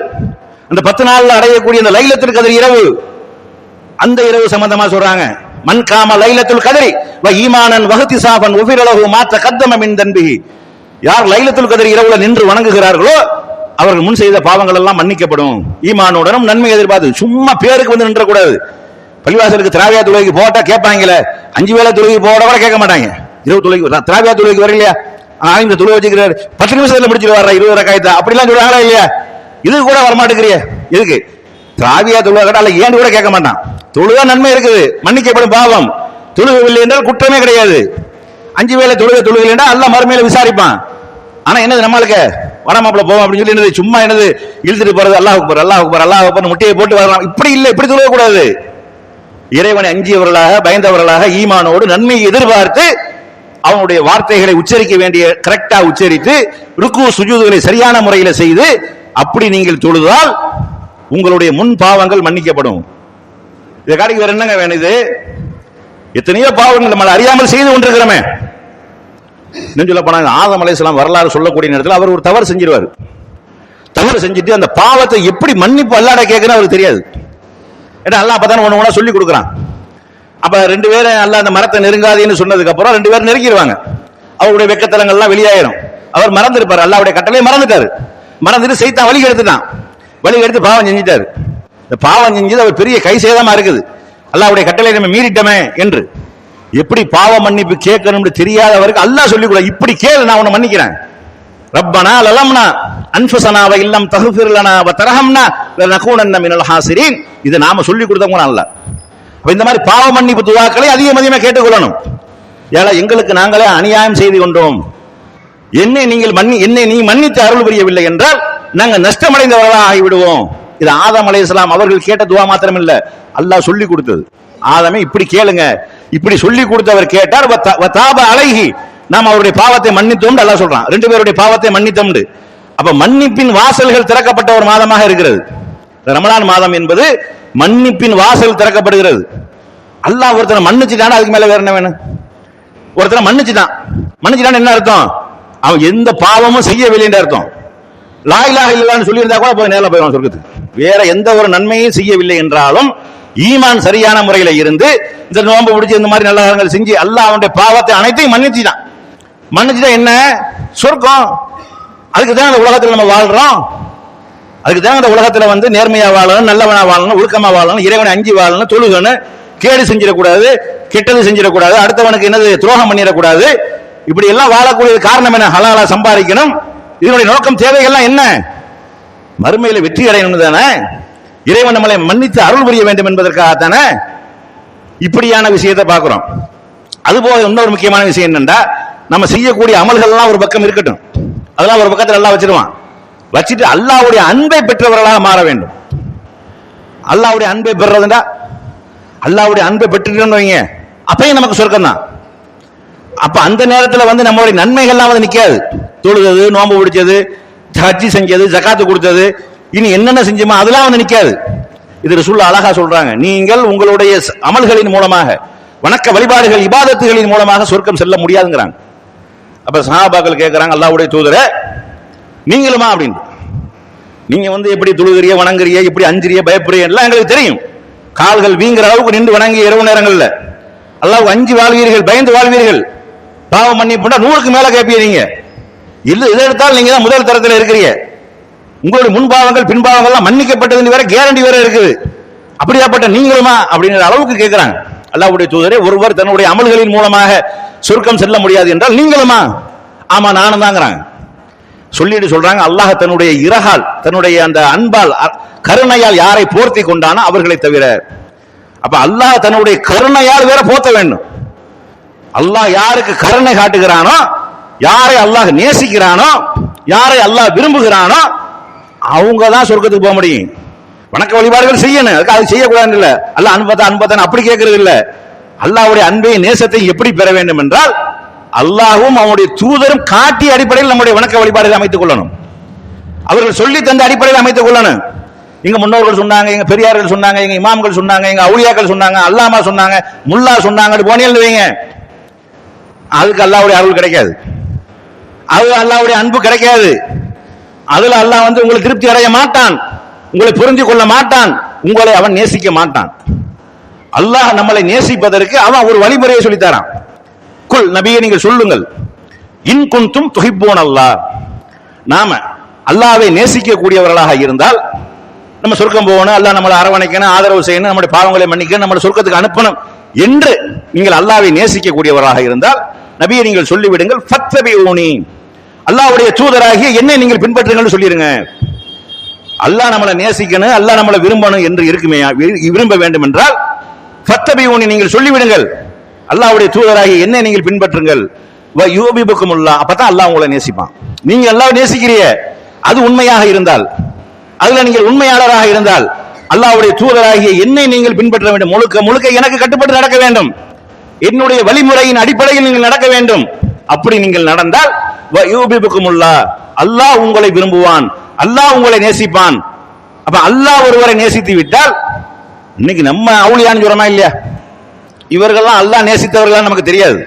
அந்த 10 நாள்ல அடையக்கூடிய அந்த லைலத்துல் கத்ர் இரவு, அந்த இரவு சம்பந்தமா சொல்றாங்க. மன் காம லைலத்துல் கத்ரி வ ஈமானன் வஹ்திசாபன் உஃபிரலஹு மா தகத்தம மின் தன்பிஹி, யார் லைலத்துல் கத்ர் இரவுல நின்று வணங்குகிறார்களோ அவர்கள் முன் செய்த பாவங்கள் எல்லாம் மன்னிக்கப்படும். ஈமானுடனும் நன்மை எதிர்பார்த்து, சும்மா பேருக்கு நின்ற கூடாது. பள்ளிவாசலுக்கு திராவியா தொழுகைக்கு போட்டா கேட்பாங்களே, 5 வேளை தொழுகை போட கூட கேட்க மாட்டாங்க. இரவு தொழுகை திராவியா தொழுகைக்கு வரலையா, இந்த தொழுகை வச்சுக்கிறாரு, 10 நிமிஷத்துல முடிச்சுட்டு வர்ற 20 ரக்காயத்தை அப்படிலாம் சொல்றாங்களா இல்லையா? இது கூட வரமாட்டேங்கிறிய எதுக்கு? திராவியா தொழுகை அல்ல ஏன்னு கூட கேட்க மாட்டான். தொழுகா நன்மை இருக்குது, மன்னிக்கப்படும் பாவம். தொழுகவில்லை என்றால் குற்றமே கிடையாது. 5 வேளை தொழுகை என்றால் அல்லாஹ் மறுமையில விசாரிப்பான். ஆனா என்னது, நம்மளுக்கு வடமாப்பிள்ள போவோம் அப்படின்னு சொல்லி என்னது சும்மா என்னது இழுத்துட்டு போறது, அல்லாஹ் அக்பர் அல்லாஹ் அக்பர் அல்லாஹ் அக்பர் முட்டையை போட்டு வரலாம். இப்படி இல்லை, இப்படி தொழக்கூடாது. இறைவனை அஞ்சியவர்களாக, பயந்தவர்களாக, ஈமானோடு நன்மையை எதிர்பார்த்து அவனுடைய வார்த்தைகளை உச்சரிக்க வேண்டிய கரெக்டா உச்சரித்து ருக்கு சுஜூதுகளை சரியான முறையில் செய்து அப்படி நீங்கள் தொழுதால் உங்களுடைய முன் பாவங்கள் மன்னிக்கப்படும். இதை காட்டிக்கு வேற என்னங்க வேணும்? இது எத்தனையோ பாவங்கள் நம்ம அறியாமல் செய்து கொண்டிருக்கிறோமே. இன்னும் சொல்ல போனா ஆதம் அலைஹிஸ்ஸலாம் வரலாறு சொல்லக்கூடிய நேரத்தில் அவர் ஒரு தவறு செஞ்சிருவார். தவறு செஞ்சுட்டு அந்த பாவத்தை எப்படி மன்னிப்பு அல்லாஹ்ட கேட்கணும் அவருக்கு தெரியாது. ஏன்னா அல்லாஹ் அப்பதான் ஒண்ணு ஒண்ணா சொல்லி கொடுக்குறான். அப்ப ரெண்டு பேரும் அல்லாஹ் அந்த மரத்தை நெருங்காதீன்னு சொன்னதுக்கு அப்புறம் ரெண்டு பேரும் நெருங்கிடுவாங்க. அவருடைய வெக்கத்தலங்கள்லாம் வெளியாயிரும். அவர் மறந்துருப்பார், அல்லாஹ்வுடைய கட்டளையை மறந்துட்டாரு. மறந்துட்டு சைத்தான் வழி எடுத்துட்டான். வழி எடுத்து பாவம் செஞ்சிட்டாரு. இந்த பாவம் செஞ்சது அவர் பெரிய கை சேதமா இருக்குது. அல்லாஹ்வுடைய கட்டளை நம்ம மீறிட்டோமே என்று எப்படி பாவ மன்னிப்பு கேட்கணும்னு தெரியாதவருக்கு அல்லாஹ் சொல்லி கூட இப்படி கேளு, நான் உன்னை மன்னிக்கிறேன். ரப்பனா லலம்னா அன்ஃபுஸனா வ இல்லம் தக்ஃபிர் லனா வ தர்ஹம்னா லனகூனன்ன மினல் ஹாசிரீன். இது நாம சொல்லி கொடுத்தவங்க அல்லாஹ். அப்ப இந்த மாதிரி பாவ மன்னிப்பு துஆக்களை அதிகமாக கேட்டுக்கொள்ளணும். ஏல எங்களுக்கு நாங்களே அநியாயம் செய்து கொண்டோம், என்னை நீ மன்னித்து அருள் புரியவில்லை என்றால் நாங்கள் நஷ்டமடைந்தவர்களாக ஆகிவிடுவோம். இது ஆதம் அலைஹிஸ்ஸலாம் அவர்கள் கேட்ட துஆ மாத்திரம் இல்ல, அல்லாஹ் சொல்லி கொடுத்தது. ஆதமே இப்படி கேளுங்க, இப்படி சொல்லி கொடுத்தவர் கேட்டார். வதாப அலைஹி, நாம் அவருடைய பாவத்தை மன்னித்தோம் அல்லாஹ் சொல்றான். ரெண்டு பேருடைய பாவத்தை மன்னித்தோம். அப்ப மன்னிப்பின் வாசல்கள் திறக்கப்பட்ட ஒரு மாதமாக இருக்கிறது ரமலான் மாதம் என்பது. மன்னிப்பின் வாசல் திறக்கப்படுகிறது. அல்லாஹ் ஒருத்தனை மன்னிச்சுட்டான், அதுக்கு மேல வேற என்ன வேணும்? ஒருத்தனை மன்னிச்சுட்டான் என்ன அர்த்தம்? அவன் எந்த பாவமும் செய்யவில்லை என்று அர்த்தம். லா இலாஹ இல்லல்லாஹ்னு சொல்லி இருந்தா கூட போய் நேரா போய்வான் சொர்க்கத்துக்கு. வேற எந்த ஒரு நன்மையும் செய்யவில்லை என்றாலும் ஈமான் சரியான முறையில இருந்து இந்த நோன்பு பிடிச்சி இந்த மாதிரி நல்ல காரியங்கள் செஞ்சு அல்லாஹ் அவனுடைய பாவத்தை அனைத்தையும் மன்னிச்சுட்டா என்ன சொர்க்கம். அதுக்கு தான் இந்த உலகத்தில் நம்ம வாழ்றோம். அதுக்கு தான் இந்த உலகத்துல வந்து நேர்மையா வாழணும், நல்லவனா வாழணும், ஒழுக்கமா வாழணும், இறைவனை அஞ்சி வாழணும், தொழுகணும், கேடு செஞ்சிடக்கூடாது, கெட்டது செஞ்சிடக்கூடாது, அடுத்தவனுக்கு என்னது துரோகம் பண்ணிடக்கூடாது. இப்படி எல்லாம் வாழக்கூடிய காரணம் என்ன? ஹலாலா சம்பாதிக்கணும். இதனுடைய நோக்கம் தேவைகள்லாம் என்ன? மறுமையில வெற்றி அடையணும் தானே. இறைவன் நம்மளை மன்னித்து அருள் புரிய வேண்டும் என்பதற்காகத்தானே இப்படியான விஷயத்தை பார்க்கிறோம். அதுபோக இன்னொரு முக்கியமான விஷயம் என்னன்னா, நம்ம செய்யக்கூடிய அமல்கள் எல்லாம் ஒரு பக்கம் இருக்கட்டும், அதெல்லாம் ஒரு பக்கத்தில் எல்லாம் வச்சிருவான். வச்சுட்டு அல்லாஹ்வுடைய அன்பை பெற்றவர்களாக மாற வேண்டும். அல்லாஹ்வுடைய அன்பை பெறதுண்டா, அல்லாஹ்வுடைய அன்பை பெற்றுட்டோம்னு வைங்க, அப்பயும் நமக்கு சொர்க்கம் தான். அப்ப அந்த நேரத்தில் வந்து நம்மளுடைய நன்மைகள்லாம் வந்து நிக்காது. தொழுது, நோன்பு பிடிச்சது, ஹஜ்ஜி செஞ்சது, ஜகாத்து கொடுத்தது, இனி என்னென்ன செஞ்சோமோ அதெல்லாம் வந்து நிக்காது. இது ரசூலுல்லாஹ் அழகா சொல்றாங்க, நீங்கள் உங்களுடைய அமல்களின் மூலமாக, வணக்க வழிபாடுகள் இபாதத்துகளின் மூலமாக சொர்க்கம் செல்ல முடியாதுங்கிறாங்க. அப்ப சஹாபாக்கள் கேட்கறாங்க, அல்லாஹ்வுடைய தூதரே நீங்களுமா அப்படின்னு. நீங்க வந்து எப்படி தொழுகிறிய, வணங்குறிய, எப்படி அஞ்சிரிய, பயப்படுறிய எல்லாம் எங்களுக்கு தெரியும். கால்கள் வீங்குற அளவுக்கு நின்று வணங்கி இரவு நேரங்கள்ல அல்லாஹ்வுக்கு அஞ்சு வாழ்வீர்கள், பயந்து வாழ்வீர்கள். பாவம் மன்னிப்புண்டா 100க்கு மேல கேட்பீங்க. இல்ல இதை எடுத்தால் நீங்க தான் முதல் தரத்தில் இருக்கிறீங்க. உங்களுடைய முன்பாவங்கள் பின்பாவங்கள்லாம் மன்னிக்கப்பட்டது வேற கேரண்டி வேற இருக்குது. அப்படியாப்பட்ட நீங்களுமா அப்படிங்கிற அளவுக்கு கேட்கிறாங்க. அல்லாஹ்வுடைய தூதரே, ஒருவர் தன்னுடைய அமல்களின் மூலமாக சொர்க்கம் செல்ல முடியாது என்றால் நீங்களுமா? ஆமா நானும் தாங்கிறாங்க. சொல்லிட்டு சொல்றாங்க, அல்லாஹ் தன்னுடைய இரகால், தன்னுடைய அந்த அன்பால், கருணையால் யாரை போர்த்தி கொண்டானோ அவர்களை தவிர. அப்ப அல்லாஹ் தன்னுடைய கருணையால் வேற போர்த்த வேண்டும். அல்லாஹ் யாருக்கு கருணை காட்டுகிறானோ, யாரை அல்லாஹ் நேசிக்கிறானோ, யாரை அல்லாஹ் விரும்புகிறானோ அவங்க தான் சொர்க்கத்துக்கு போக முடியும். வணக்க வழிபாடுகள் செய்யணும், அதுக்கு அது செய்யக்கூடாது இல்ல. அல்லாஹ் அன்பத்தான் அப்படி கேட்கறது இல்ல. அல்லாஹ்வுடைய அன்பையும் நேசத்தையும் எப்படி பெற வேண்டும் என்றால் அல்லாஹ்வும் அவனுடைய தூதரும் காட்டிய அடிப்படையில் நம்முடைய வணக்க வழிபாடுகளை அமைத்துக் கொள்ளணும். அவர்கள் சொல்லி தந்த அடிப்படையில் அமைத்துக் கொள்ளணும். எங்க முன்னோர்கள் சொன்னாங்க, எங்க பெரியார்கள் சொன்னாங்க, எங்க இமாம்கள் சொன்னாங்க, எங்க அவுலியாக்கள் சொன்னாங்க, அல்லாமா சொன்னாங்க, முல்லா சொன்னாங்க, போனியல் வைங்க, அதுக்கு அல்லாஹ்வுடைய அருள் கிடைக்காது, அது அல்லாஹ்வுடைய அன்பு கிடைக்காது. அதுல அல்லாஹ் வந்து உங்களை திருப்தி அடைய மாட்டான், உங்களை புரிந்து கொள்ள மாட்டான், உங்களை அவன் நேசிக்க மாட்டான். அல்லாஹ் நம்மளை நேசிப்பதற்கு அவன் ஒரு வழிமுறையை சொல்லித்தரான். குல் நபியே நீங்கள் சொல்லுங்கள், இன் குன்தும் துஹிப்பூன அல்லாஹ், நாம அல்லாஹ்வை நேசிக்க கூடியவர்களாக இருந்தால் நம்ம சொர்க்கம் போகணும், அல்லாஹ் நம்மளை அரவணைக்கணும், ஆதரவு செய்யணும், நம்முடைய பாவங்களை மன்னிக்கணும், நம்மளை சொர்க்கத்துக்கு அனுப்பணும் என்று நீங்கள் அல்லாஹ்வை நேசிக்க கூடியவராக இருந்தால் நபியை நீங்கள் சொல்லிவிடுங்கள், ஃபத்தபிஊனி, அல்லாஹ்வுடைய தூதராகிய என்னை நீங்கள் பின்பற்றுங்கள் சொல்லிருங்க. அல்லாஹ் நம்மளை நேசிக்கணும், அல்லாஹ் நம்மளை விரும்பணும் என்று இருக்குமே, விரும்ப வேண்டும் என்றால் ஃபத்தபிஊனி நீங்கள் சொல்லிவிடுங்கள், அல்லாஹ்வுடைய தூதராகிய என்னை நீங்கள் பின்பற்றுங்கள், வ யூபிபுக்குமுல்லாஹ், அப்பதான் அல்லாஹ் உங்களை நேசிப்பான். நீங்க அல்லாஹ்வை நேசிக்கிறீங்க, அது உண்மையாக இருந்தால், அதுல நீங்கள் உண்மையாளராக இருந்தால், அல்லாஹ்வுடைய தூதராகிய என்னை நீங்கள் பின்பற்ற வேண்டும். முழுக்க முழுக்க எனக்கு கட்டுப்பட்டு நடக்க வேண்டும். என்னுடைய வழிமுறையின் அடிப்படையில் நீங்கள் நடக்க வேண்டும். அப்படி நீங்கள் நடந்தால் அல்லாஹ் உங்களை விரும்புவான், அல்லாஹ் உங்களை நேசிப்பான். அப்ப அல்லாஹ் ஒருவரை நேசித்து விட்டால், இன்னைக்கு நம்ம அவுளியான்னு சொல்றோமா இல்லையா? இவர்கள்லாம் அல்லாஹ் நேசித்தவர்கள் நமக்கு தெரியாது,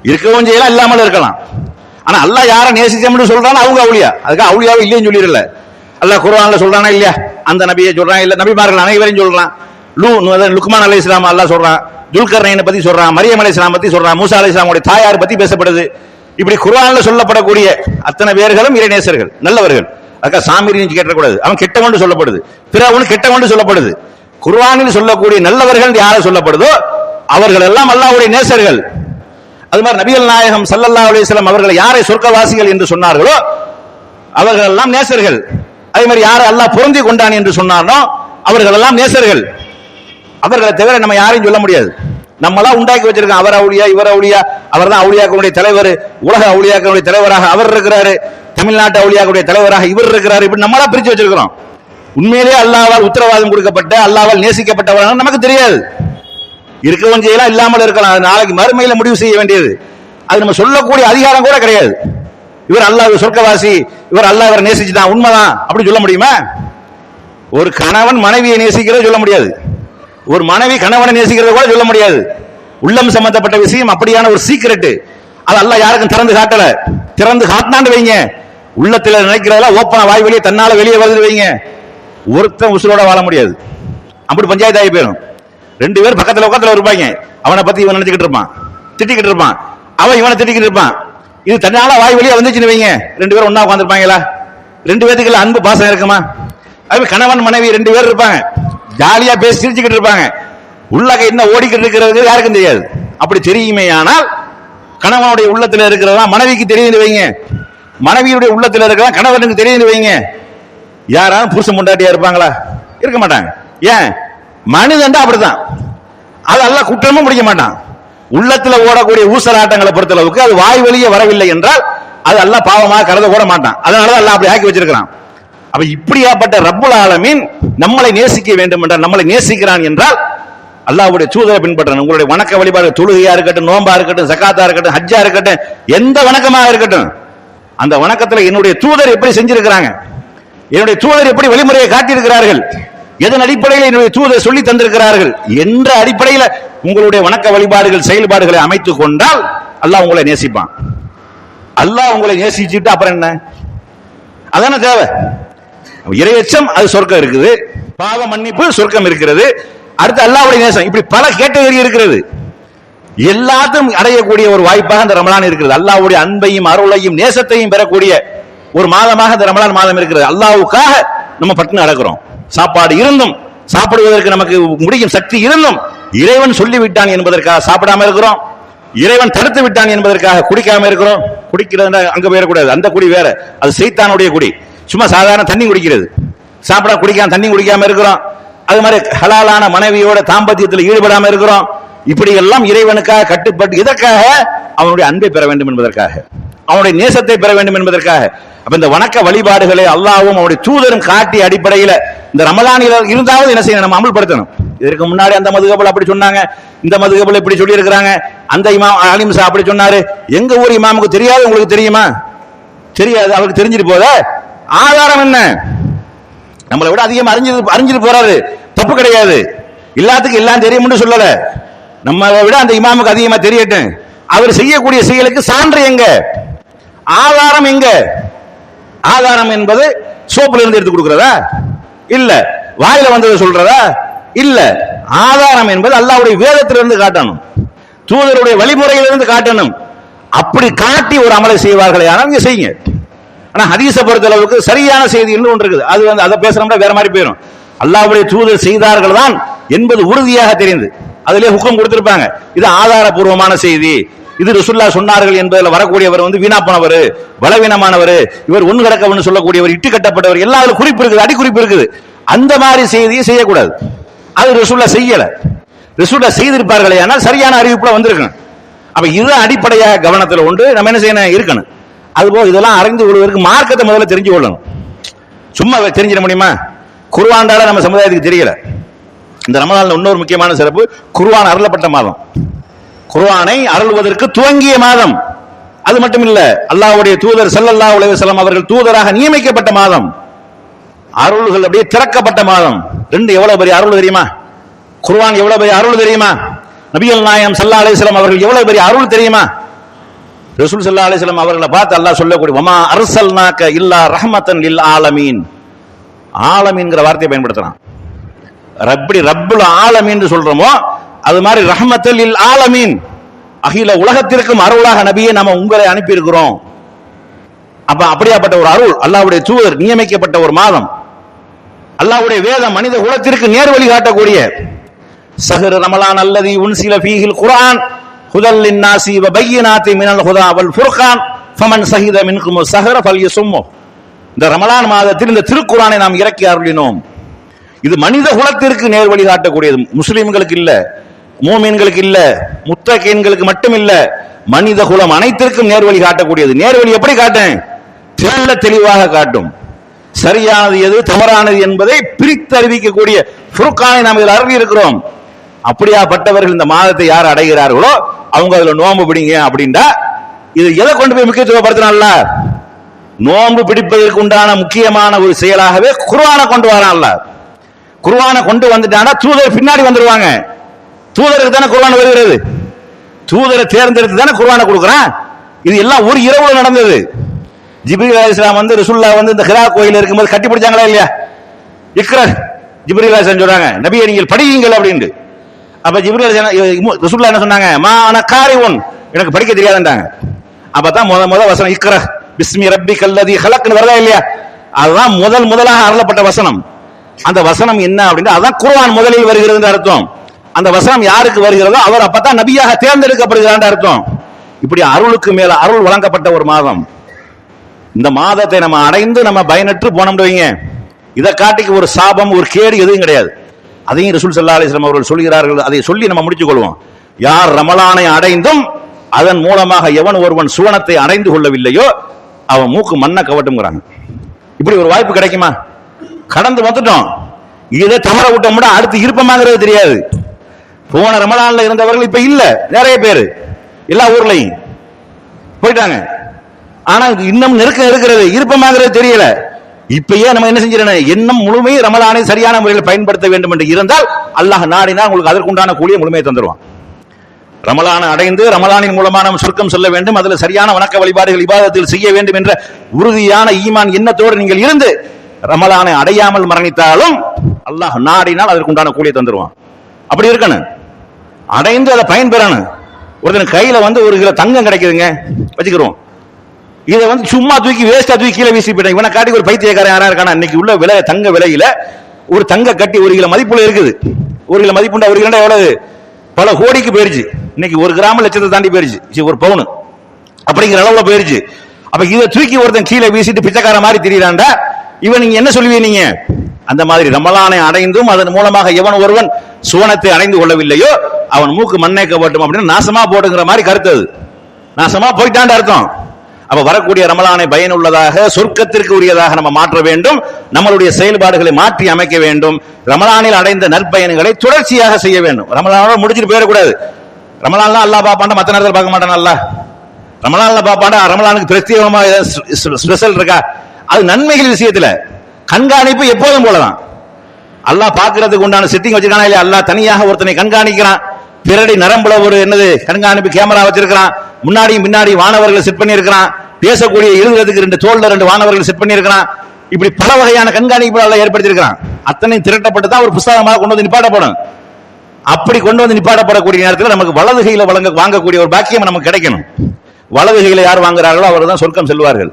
இருக்கவும் செய்யலாம், இல்லாமல் இருக்கலாம். ஆனா அல்லாஹ் யாரை நேசிச்சோம்னு சொல்றானோ அவங்க அவுளியா. அதுக்காக அவுளியாவை இல்லைன்னு சொல்லிடல. அல்லாஹ் குர்ஆன்ல சொல்றானா இல்லையா? அந்த நபியை சொல்றான், இல்ல நபிமார்கள் அனைவரையும் சொல்றான். லுக்மான் அலைஹிஸ்ஸலாம் அல்லாஹ் சொல்றான், துல்கர்னைனை பத்தி சொல்றான், மரியம் அலைஹிஸ்ஸலாம் பத்தி சொல்றான், மூசா அலைஹிஸ்ஸலாமுடைய தாயார் பத்தி பேசப்படுது. இப்படி குர்ஆன்ல சொல்லப்படக்கூடிய அத்தனை பேர்களும் இறைநேசர்கள், நல்லவர்கள். அதுக்காக சாமிரின்னு கேட்டக்கூடாது, அவன் கெட்டவன் சொல்லப்படுது, பிறவன் கெட்டவன் சொல்லப்படுது. குர்ஆனில் சொல்லக்கூடிய நல்லவர்கள் யாரை சொல்லப்படுதோ அவர்கள் எல்லாம் அல்லாஹ்வுடைய நேசர்கள். அது மாதிரி நபிகள் நாயகம் ஸல்லல்லாஹு அலைஹி வஸல்லம் அவர்கள் யாரை சொர்க்கவாசிகள் என்று சொன்னார்களோ அவர்கள் எல்லாம் நேசர்கள். அதே மாதிரி யாரை அல்லாஹ் பொருந்தி கொண்டான் என்று சொன்னானோ அவர்கள் எல்லாம் நேசர்கள். அவர்களை தவிர நம்ம யாரையும் சொல்ல முடியாது. நம்மளாம் உண்டாக்கி வச்சிருக்கோம், அவர் அவுலியா, இவர் அவுலியா, அவர் தான் அவுலியாக்களுடைய தலைவர், உலக அவுலியாக்களுடைய தலைவராக அவர் இருக்கிறாரு, தமிழ்நாட்டு அவுலியாக்களுடைய தலைவராக இவர் இருக்கிறாரு. இப்படி நம்மளா பிரிச்சு வச்சிருக்கிறோம். உண்மையிலேயே அல்லாஹ்வால் உத்தரவாதம் கொடுக்கப்பட்ட, அல்லாஹ்வால் நேசிக்கப்பட்டவராக நமக்கு தெரியாது. இருக்கவும் செய்யலாம், இல்லாமல் இருக்கலாம். அது நாளைக்கு மறுமையில முடிவு செய்ய வேண்டியது. அது நம்ம சொல்லக்கூடிய அதிகாரம் கூட கிடையாது. இவர் அல்லாஹ் சொர்க்கவாசி, இவர் அல்லாஹ் இவரை நேசிச்சுதான், உண்மைதான் அப்படி சொல்ல முடியுமா? ஒரு கணவன் மனைவியை நேசிக்கிறத சொல்ல முடியாது, ஒரு மனைவி கணவனை நேசிக்கிறத கூட சொல்ல முடியாது. உள்ளம் சம்பந்தப்பட்ட விஷயம் அப்படியான ஒரு சீக்கிரட், அது அல்லாஹ் யாருக்கும் திறந்து காட்டல. திறந்து காட்டினான்னு வைங்க, உள்ளத்துல நினைக்கிறதெல்லாம் ஓப்பனா வாய் வெளியே தன்னால வெளியே வருது வைங்க, ஒருத்தன் உசுரோட வாழ முடியாது. அப்படி பஞ்சாயத்து ஆகி போயிடும். ரெண்டு பேர் பக்கத்துல உட்காத்துல இருப்பாங்க, அவனை பத்தி இவன் நினைச்சுக்கிட்டு இருப்பான், திட்டிக்கிட்டு இருப்பான், அவன் இவனை திட்டிக்கிட்டு இருப்பான். இது தன்னால வாய் வெளியே வந்துச்சுன்னு வைங்க, ரெண்டு பேரும் ஒன்னா உட்காந்துருப்பாங்களா? ரெண்டு பேத்துக்குள்ள அன்பு பாசம் இருக்குமா? அது கணவன் மனைவி ரெண்டு பேர் இருப்பாங்க, ஜாலியா பேசி சிரிச்சுக்கிட்டு இருப்பாங்க, உள்ளக என்ன ஓடிக்கிட்டு இருக்கிறது யாருக்கும் தெரியாது. அப்படி தெரியுமே ஆனால் கணவனுடைய உள்ளத்துல இருக்கிறதா மனைவிக்கு தெரியுது வைங்க, மனைவியுடைய உள்ளத்துல இருக்கிறதா கணவனுக்கு தெரியுது வைங்க. யாராலும் புருஷன் முண்டாட்டியா இருப்பாங்களா? இருக்க மாட்டாங்க. ஏன்? மனிதன் அப்படிதான். அது அல்லாஹ் குற்றமும் பிடிக்க மாட்டான். உள்ளத்துல ஓடக்கூடிய ஊசலாட்டங்களை பொறுத்தளவுக்கு அது வாய் வெளியே வரவில்லை என்றால் அது அல்லாஹ் பாவமாக கருத கூட மாட்டான். அதனாலதான் அல்லாஹ் அப்படி ஆக்கி வச்சிருக்கிறான். அப்ப இப்படியாப்பட்ட ரப்புல் ஆலமீன் நம்மளை நேசிக்க வேண்டும் என்றால், நம்மளை நேசிக்கிறான் என்றால் அல்லாஹ்வுடைய தூதரை பின்பற்றணும். உங்களுடைய வணக்க வழிபாடு, தொழுகையா இருக்கட்டும், நோம்பா இருக்கட்டும், ஜகாத்தா இருக்கட்டும், ஹஜ்ஜா இருக்கட்டும், எந்த வணக்கமாக இருக்கட்டும், அந்த வணக்கத்துல என்னுடைய தூதர் எப்படி செஞ்சிருக்கிறாங்க, என்னுடைய தூதர் எப்படி வழிமுறையை காட்டியிருக்கிறார்கள், எதன் அடிப்படையில் என்னுடைய தூதர் சொல்லி தந்திருக்கிறார்கள் என்ற அடிப்படையில் உங்களுடைய வணக்க வழிபாடுகள் செயல்பாடுகளை அமைத்துக் கொண்டால் அல்லாஹ் உங்களை நேசிப்பான். அல்லாஹ் உங்களை நேசிச்சுட்டு அப்புறம் என்ன? அதான தேவை. இறையச்சம், அது சொர்க்கம் இருக்குது, பாவ மன்னிப்பு சொர்க்கம் இருக்கிறது, அடுத்து அல்லாஹ்வுடைய நேசம், இப்படி பல கேட்டகரி இருக்கிறது. எல்லாத்தையும் அடையக்கூடிய ஒரு வாய்ப்பாக இந்த ரமலான் இருக்கிறது. அல்லாஹ்வுடைய அன்பையும் அருளையும் நேசத்தையும் பெறக்கூடிய ஒரு மாதமாக இந்த ரமலான் மாதம் இருக்கிறது. அல்லாஹ்வுக்காக நம்ம பட்டினி அடக்கிறோம். சாப்பாடு இருந்தும், சாப்பிடுவதற்கு நமக்கு முடியும் சக்தி இருந்தும், இறைவன் சொல்லிவிட்டான் என்பதற்காக சாப்பிடாம இருக்கிறோம், இறைவன் தடுத்து விட்டான் என்பதற்காக குடிக்காம இருக்கிறோம். குடிக்கிறது அங்க போயிடக்கூடாது, அந்த குடி வேற, அது சைத்தானுடைய குடி. சும்மா சாதாரண தண்ணி குடிக்கிறது, சாப்பிட குடிக்காம தண்ணி குடிக்காம இருக்கிறோம். அது மாதிரி ஹலாலான மனைவியோட தாம்பத்தியத்தில் ஈடுபடாம இருக்கிறோம். இப்படி எல்லாம் இறைவனுக்காக கட்டுப்பட்டு, இதற்காக அவனுடைய அன்பை பெற வேண்டும் என்பதற்காக, அவனுடைய நேசத்தை பெற வேண்டும் என்பதற்காக. அப்ப இந்த வணக்க வழிபாடுகளை அல்லாஹ்வும் அவனுடைய தூதரும் காட்டிய அடிப்படையில் இந்த ரமலானில் இருந்தாவது என்ன செய்யணும்? நம்ம அமல்படுத்தணும். இதற்கு முன்னாடி அந்த மதுகபுல் அப்படி சொன்னாங்க, இந்த மதுகபுல் இப்படி சொல்லி இருக்கிறாங்க, அந்த இமாம் அலிம் சா அப்படி சொன்னாரு. எங்க ஊர் இமாமுக்கு தெரியாது, உங்களுக்கு தெரியுமா? தெரியாது. அவருக்கு தெரிஞ்சிட்டு போத ஆதாரம் என்ன? நம்மளை விட அதிகமா அறிஞ்சிட்டு போறாரு, தப்பு கிடையாது. எல்லாத்துக்கும் எல்லாம் தெரியும்னு சொல்லல, நம்ம விட அந்த இமாமுக்கு அதிகமா தெரியட்டும். அவர் செய்யக்கூடிய செயலுக்கு சான்று எங்க? ஆதாரம் எங்க? ஆதாரம் என்பது சோப்புல இருந்து எடுத்து கொடுக்கிறதா? இல்ல. வாயில வந்ததை சொல்றதா? இல்ல. ஆதாரம் என்பது அல்லாஹ்வுடைய வேதத்திலிருந்து காட்டணும், தூதருடைய வழிமுறையிலிருந்து காட்டணும். அப்படி காட்டி ஒரு அமலை செய்வார்களே ஆனால் நீங்க செய்யுங்க. ஆனா ஹதீஸை பொறுத்த அளவுக்கு சரியான செய்தி ஒன்று இருக்குது, அது வந்து அதை பேசுறோம்னா வேற மாதிரி போயிடும். அல்லாஹ்வுடைய தூதர் செய்தார்கள் தான் என்பது உறுதியாக தெரிந்து அதிலே ஹுக்கம் கொடுத்திருப்பாங்க. இது ஆதாரபூர்வமான செய்தி, இது ரசூலுல்லாஹ் சொன்னார்கள் என்பதில் வரக்கூடியவர் வந்து வீணா போனவர், பலவீனமானவர், இவர் ஒன்று கிடக்கவன்னு சொல்லக்கூடியவர், இட்டு கட்டப்பட்டவர், எல்லாரும் குறிப்பு இருக்குது, அடி குறிப்பு இருக்குது. அந்த மாதிரி செய்தியை செய்யக்கூடாது. அது ரசூலுல்லாஹ் செய்யல. ரசூலுல்லாஹ் செய்திருப்பார்களே ஆனால் சரியான அறிவிப்புல வந்திருக்கணும். அப்ப இது அடிப்படையாக கவனத்தில் ஒன்று நம்ம என்ன செய்யணும் இருக்கணும். அதுபோல் இதெல்லாம் அறிந்து கொள்வதற்கு மார்க்கத்தை முதல்ல தெரிஞ்சு கொள்ளணும். சும்மா தெரிஞ்சிட முடியுமா? குர்ஆனால நம்ம சமுதாயத்துக்கு தெரியல. இந்த ரமலான்ல இன்னொரு முக்கியமான சிறப்பு, குர்ஆன் அருளப்பட்ட மாதம், குர்ஆனை அருள்வதற்கு துவங்கிய மாதம். அது மட்டும் இல்ல, அல்லாஹ்வுடைய தூதர் ஸல்லல்லாஹு அலைஹி வஸல்லம் அவர்கள் தூதராக நியமிக்கப்பட்ட மாதம், அருள்கள் அப்படியே திறக்கப்பட்ட மாதம். ரெண்டு எவ்வளவு பெரிய அருள் தெரியுமா? குர்ஆன் எவ்வளவு பெரிய அருள் தெரியுமா? நபிகள் நாயகம் ஸல்லல்லாஹு அலைஹி வஸல்லம் அவர்கள் எவ்வளவு பெரிய அருள் தெரியுமா? ரசூல் ஸல்லல்லாஹு அலைஹி வஸல்லம் அவர்களை பார்த்து அல்லாஹ் சொல்லக்கூடிய வமா அர்ஸல்னாக இல்லா ரஹ்மத்தன் லில் ஆலமீன், ஆலமீன்ங்கிற வார்த்தையை பயன்படுத்துறான். ரப்படி ரப்புல் ஆலமீன் என்று சொல்றோமோ அது மாதிரி ரஹ்மத்தல் லில் ஆலமீன், அகில உலகத்திற்கும் அருளாக நபியை நாம உங்களை அனுப்பி இருக்கிறோம். அப்ப அப்படியாப்பட்ட ஒரு அருள், அல்லாஹ்வுடைய தூதர் நியமிக்கப்பட்ட ஒரு மாதம், அல்லாஹ்வுடைய வேதம் மனித குலத்திற்கு நேர் வழி காட்டக்கூடிய ஷஹ்ரு ரமலான் அல்லதி உன்சில ஃபீஹில் குர்ஆன் ஹுதல் லின்னாசி வ பையினாத்தி மினல் ஹுதா வல் ஃபுர்கான் ஃபமன் ஷஹித மின்கும் ஷஹ்ர ஃபல்யஸும்மு. இந்த ரமலான் மாதத்தில் இந்த திருக்குர்ஆனை நாம் இறக்கி அருளினோம். இது மனித குலத்திற்கு நேர் வழி காட்டக்கூடியது, முஸ்லிம்களுக்கு இல்ல, மூமின்களுக்கு இல்ல, முத்தகீன்களுக்கு மட்டும் இல்ல, மனித குலம் அனைத்திற்கும் நேர் வழி காட்டக்கூடியது. நேர் வழி எப்படி காட்டும்? தெள்ள தெளிவாக காட்டும். சரியானது எது தவறானது என்பதை பிரித்து அறிவிக்கக்கூடிய ஃபுர்கானை நாம் இதில் அருளி இருக்கிறோம். அப்படியாப்பட்டவர்கள் இந்த மாதத்தை யார் அடைகிறார்களோ அவங்க அதுல நோன்பு பிடிங்க அப்படின்டா, இது எதை கொண்டு போய் முக்கியத்துவப்படுத்தினால? நோன்பு பிடிப்பதற்கு உண்டான முக்கியமான ஒரு செயலாகவே குர்ஆனை கொண்டு வரான்ல. குர்ஆனை கொண்டு வந்துட்டானா தூதர் பின்னாடி வந்துருவாங்க. தூதருக்கு தானே குர்ஆன் வருகிறது, தூதரை தேர்ந்தெடுத்து தானே குர்ஆனை கொடுக்குறான். இது எல்லாம் ஒரு இரவுல நடந்தது. ஜிப்ரீல் அலைஹிஸ்ஸலாம் வந்து ரசூலுல்லாஹ் வந்து இந்த ஹிரா கோயில்ல இருக்கும்போது கட்டி பிடிச்சாங்களா இல்லையா? இக்ரா, ஜிப்ரீல் அலைஹிஸ்ஸலாம் சொல்றாங்க நபியே நீங்கள் படியுங்கள் அப்படினு. அப்ப ஜிப்ரீல் அலைஹிஸ்ஸலாம் ரசூலுல்லாஹ் என்ன சொன்னாங்க? மா அன காரிஉன், எனக்கு படிக்க தெரியாதுன்றாங்க. அப்பதான் முத வசனம் இக்ரா பிஸ்மி ரப்பிக்கல்லதி ஹலக்னு வரதா இல்லையா? அதுதான் முதலாக அருளப்பட்ட வசனம். அந்த வசனம் என்ன அப்படின்னா அதான் குர்ஆன் முதலில் வருகிறது அர்த்தம். அந்த வசனம் யாருக்கு வருகிறதோ அவர் அப்பதான் நபியாக தேர்ந்தெடுக்கப்படுகிறார் அர்த்தம். இப்படி அருளுக்கு மேல அருள் வழங்கப்பட்ட ஒரு மாதம். இந்த மாதத்தை நம்ம அடைந்து நம்ம பயனற்று போனோம்னு வைங்க, இதை காட்டிக்கு ஒரு சாபம் ஒரு கேடு எதுவும் கிடையாது. அதையும் ரசூல் ஸல்லல்லாஹு அலைஹி வஸல்லம் அவர்கள் சொல்கிறார்கள். அதை சொல்லி நம்ம முடித்துக் கொள்வோம். யார் ரமலானை அடைந்தும் அதன் மூலமாக எவன் ஒருவன் சுவனத்தை அடைந்து கொள்ளவில்லையோ அவன் மூக்கு மண்ணை கவட்டும்ங்கிறாங்க. இப்படி ஒரு வாய்ப்பு கிடைக்குமா? கடந்து வந்துட்டோம், இதை தவற விட்டோம்னா அடுத்து இருப்பமாங்கிறது தெரியாது. போன ரமலான்ல இருந்தவர்கள் இப்ப இல்ல, நிறைய பேர் எல்லா ஊர்லயும் போயிட்டாங்க. ஆனா இன்னும் நெருக்கம் இருக்கிறது, இருப்பமாகிறது தெரியல. இப்பயே நம்ம என்ன செஞ்சிடணும், எண்ணம் முழுமையும் ரமலானை சரியான முறையில் பயன்படுத்த வேண்டும் என்று இருந்தால் அல்லாஹ் நாடினா உங்களுக்கு அதற்குண்டான கூலிய முழுமையை தந்துடுவான். ரமலானை அடைந்து ரமலானின் மூலமாக நம்ம சுருக்கம் சொல்ல வேண்டும், அதுல சரியான வணக்க வழிபாடுகள் இபாதத்தில் செய்ய வேண்டும் என்ற உறுதியான ஈமான் எண்ணத்தோடு நீங்கள் இருந்து ரமலானை அடையாமல் மரணித்தாலும் அல்லாஹ் நாடினால் அதற்குண்டான கூலியை தந்துடுவான். அப்படி இருக்கணும், அடைந்து அதை பயன்பெறணும். ஒருத்தன் கையில வந்து ஒரு கிலோ தங்கம் கிடைக்குதுங்க வச்சுக்கிறோம், இதை வந்து சும்மா தூக்கி வேஸ்டா தூக்கி கீழே வீசி போயிட்டாங்க. இவனை காட்டி ஒரு பைத்தியக்காரன் யாரா இருக்கானா? இன்னைக்கு உள்ள விலை தங்க விலையில ஒரு தங்க கட்டி 1 கிலோ மதிப்புல இருக்குது. 1 கிலோ மதிப்புண்டா 1 கிலோ எவ்வளவு? பல கோடிக்கு போயிருச்சு. இன்னைக்கு 1 கிராம் லட்சத்தை தாண்டி போயிருச்சு, 1 பவுன் அப்படிங்கிற அளவுல போயிருச்சு. அப்ப இதை தூக்கி ஒருத்தன் கீழே வீசிட்டு பிச்சைக்கார மாதிரி திரியறான்டா, இவன் நீங்க என்ன சொல்லுவீங்க? நீங்க அந்த மாதிரி ரமலானை அடைந்தும் அதன் மூலமாக எவன் ஒருவன் சுவனத்தை அடைந்து கொள்ளவில்லையோ அவன் மூக்கு மண்ணேக்கப்பட்டும் அப்படின்னு நாசமா போடுங்கிற மாதிரி கருத்து. அது நாசமா போயிட்டான் அர்த்தம். அப்ப வரக்கூடிய ரமலானை பயனுள்ளதாக சொர்க்கத்திற்கு உரியதாக நம்ம மாற்ற வேண்டும். நம்மளுடைய செயல்பாடுகளை மாற்றி அமைக்க வேண்டும். ரமலானில் அடைந்த நற்பயன்களை தொடர்ச்சியாக செய்ய வேண்டும். ரமலானோட முடிச்சுட்டு போயிடக்கூடாது. ரமலான்லாம் அல்லாஹ் பாப்பாண்டா, மற்ற நேரத்தில் பார்க்க மாட்டான். அல்லாஹ் ரமலான்ல பாப்பாண்டா, ரமலானுக்கு பிரத்யேகமா ஸ்பெஷல் இருக்கா? அது நன்மைகள் விஷயத்துல கண்காணிப்பு எப்போதும் போலதான். அல்லாஹ் பாக்குறதுக்கு உண்டான செட்டிங் வச்சிருக்கானா இல்லையா? அல்லாஹ் தனியாக ஒருத்தனை கண்காணிக்கிறான். பிறடி நரம்புல ஒரு என்னது கண்காணிப்பு கேமரா வச்சிருக்கிறான். முன்னாடியும் பின்னாடி வானவர்கள் செட் பண்ணி இருக்கிறான். பேசக்கூடிய எழுதுறதுக்கு 2 தோல்ல 2 வானவர்கள் செட் பண்ணி இருக்கிறான். இப்படி பல வகையான கண்காணிப்புகளை ஏற்படுத்தி இருக்கிறான். அத்தனை திரட்டப்பட்டு தான் ஒரு புத்தகமாக கொண்டு வந்து நிப்பாட்டப்படும். அப்படி கொண்டு வந்து நிப்பாட்டப்படக்கூடிய நேரத்தில் நமக்கு வலது கையில வாங்கக்கூடிய ஒரு பாக்கியம் நமக்கு கிடைக்கணும். வலது கையில யார் வாங்குறார்களோ அவர் தான் சொர்க்கம் செல்வார்கள்.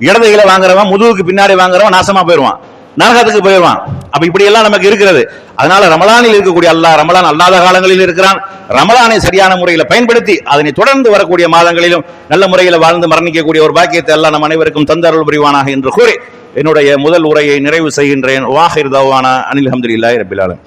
இடது கையில வாங்குறவன், முதுகுக்கு பின்னாடி வாங்குறவன் நாசமா போயிடுவான், நரகத்துக்கு போயிடுவான். அப்ப இப்படி எல்லாம் நமக்கு இருக்கிறது. அதனால ரமலானில் இருக்கக்கூடிய அல்லாஹ் ரமலான் அல்லாத காலங்களில் இருக்கிறான். ரமலானை சரியான முறையில் பயன்படுத்தி அதனை தொடர்ந்து வரக்கூடிய மாதங்களிலும் நல்ல முறையில் வாழ்ந்து மரணிக்கக்கூடிய ஒரு பாக்கியத்தை அல்லாஹ் நம் அனைவருக்கும் தந்தருள் புரிவானாக என்று கூறி என்னுடைய முதல் உரையை நிறைவு செய்கின்றேன். வாஹிர் தவானா அனில் அல்ஹம்துலில்லாஹி ரப்பில் ஆலமீன்.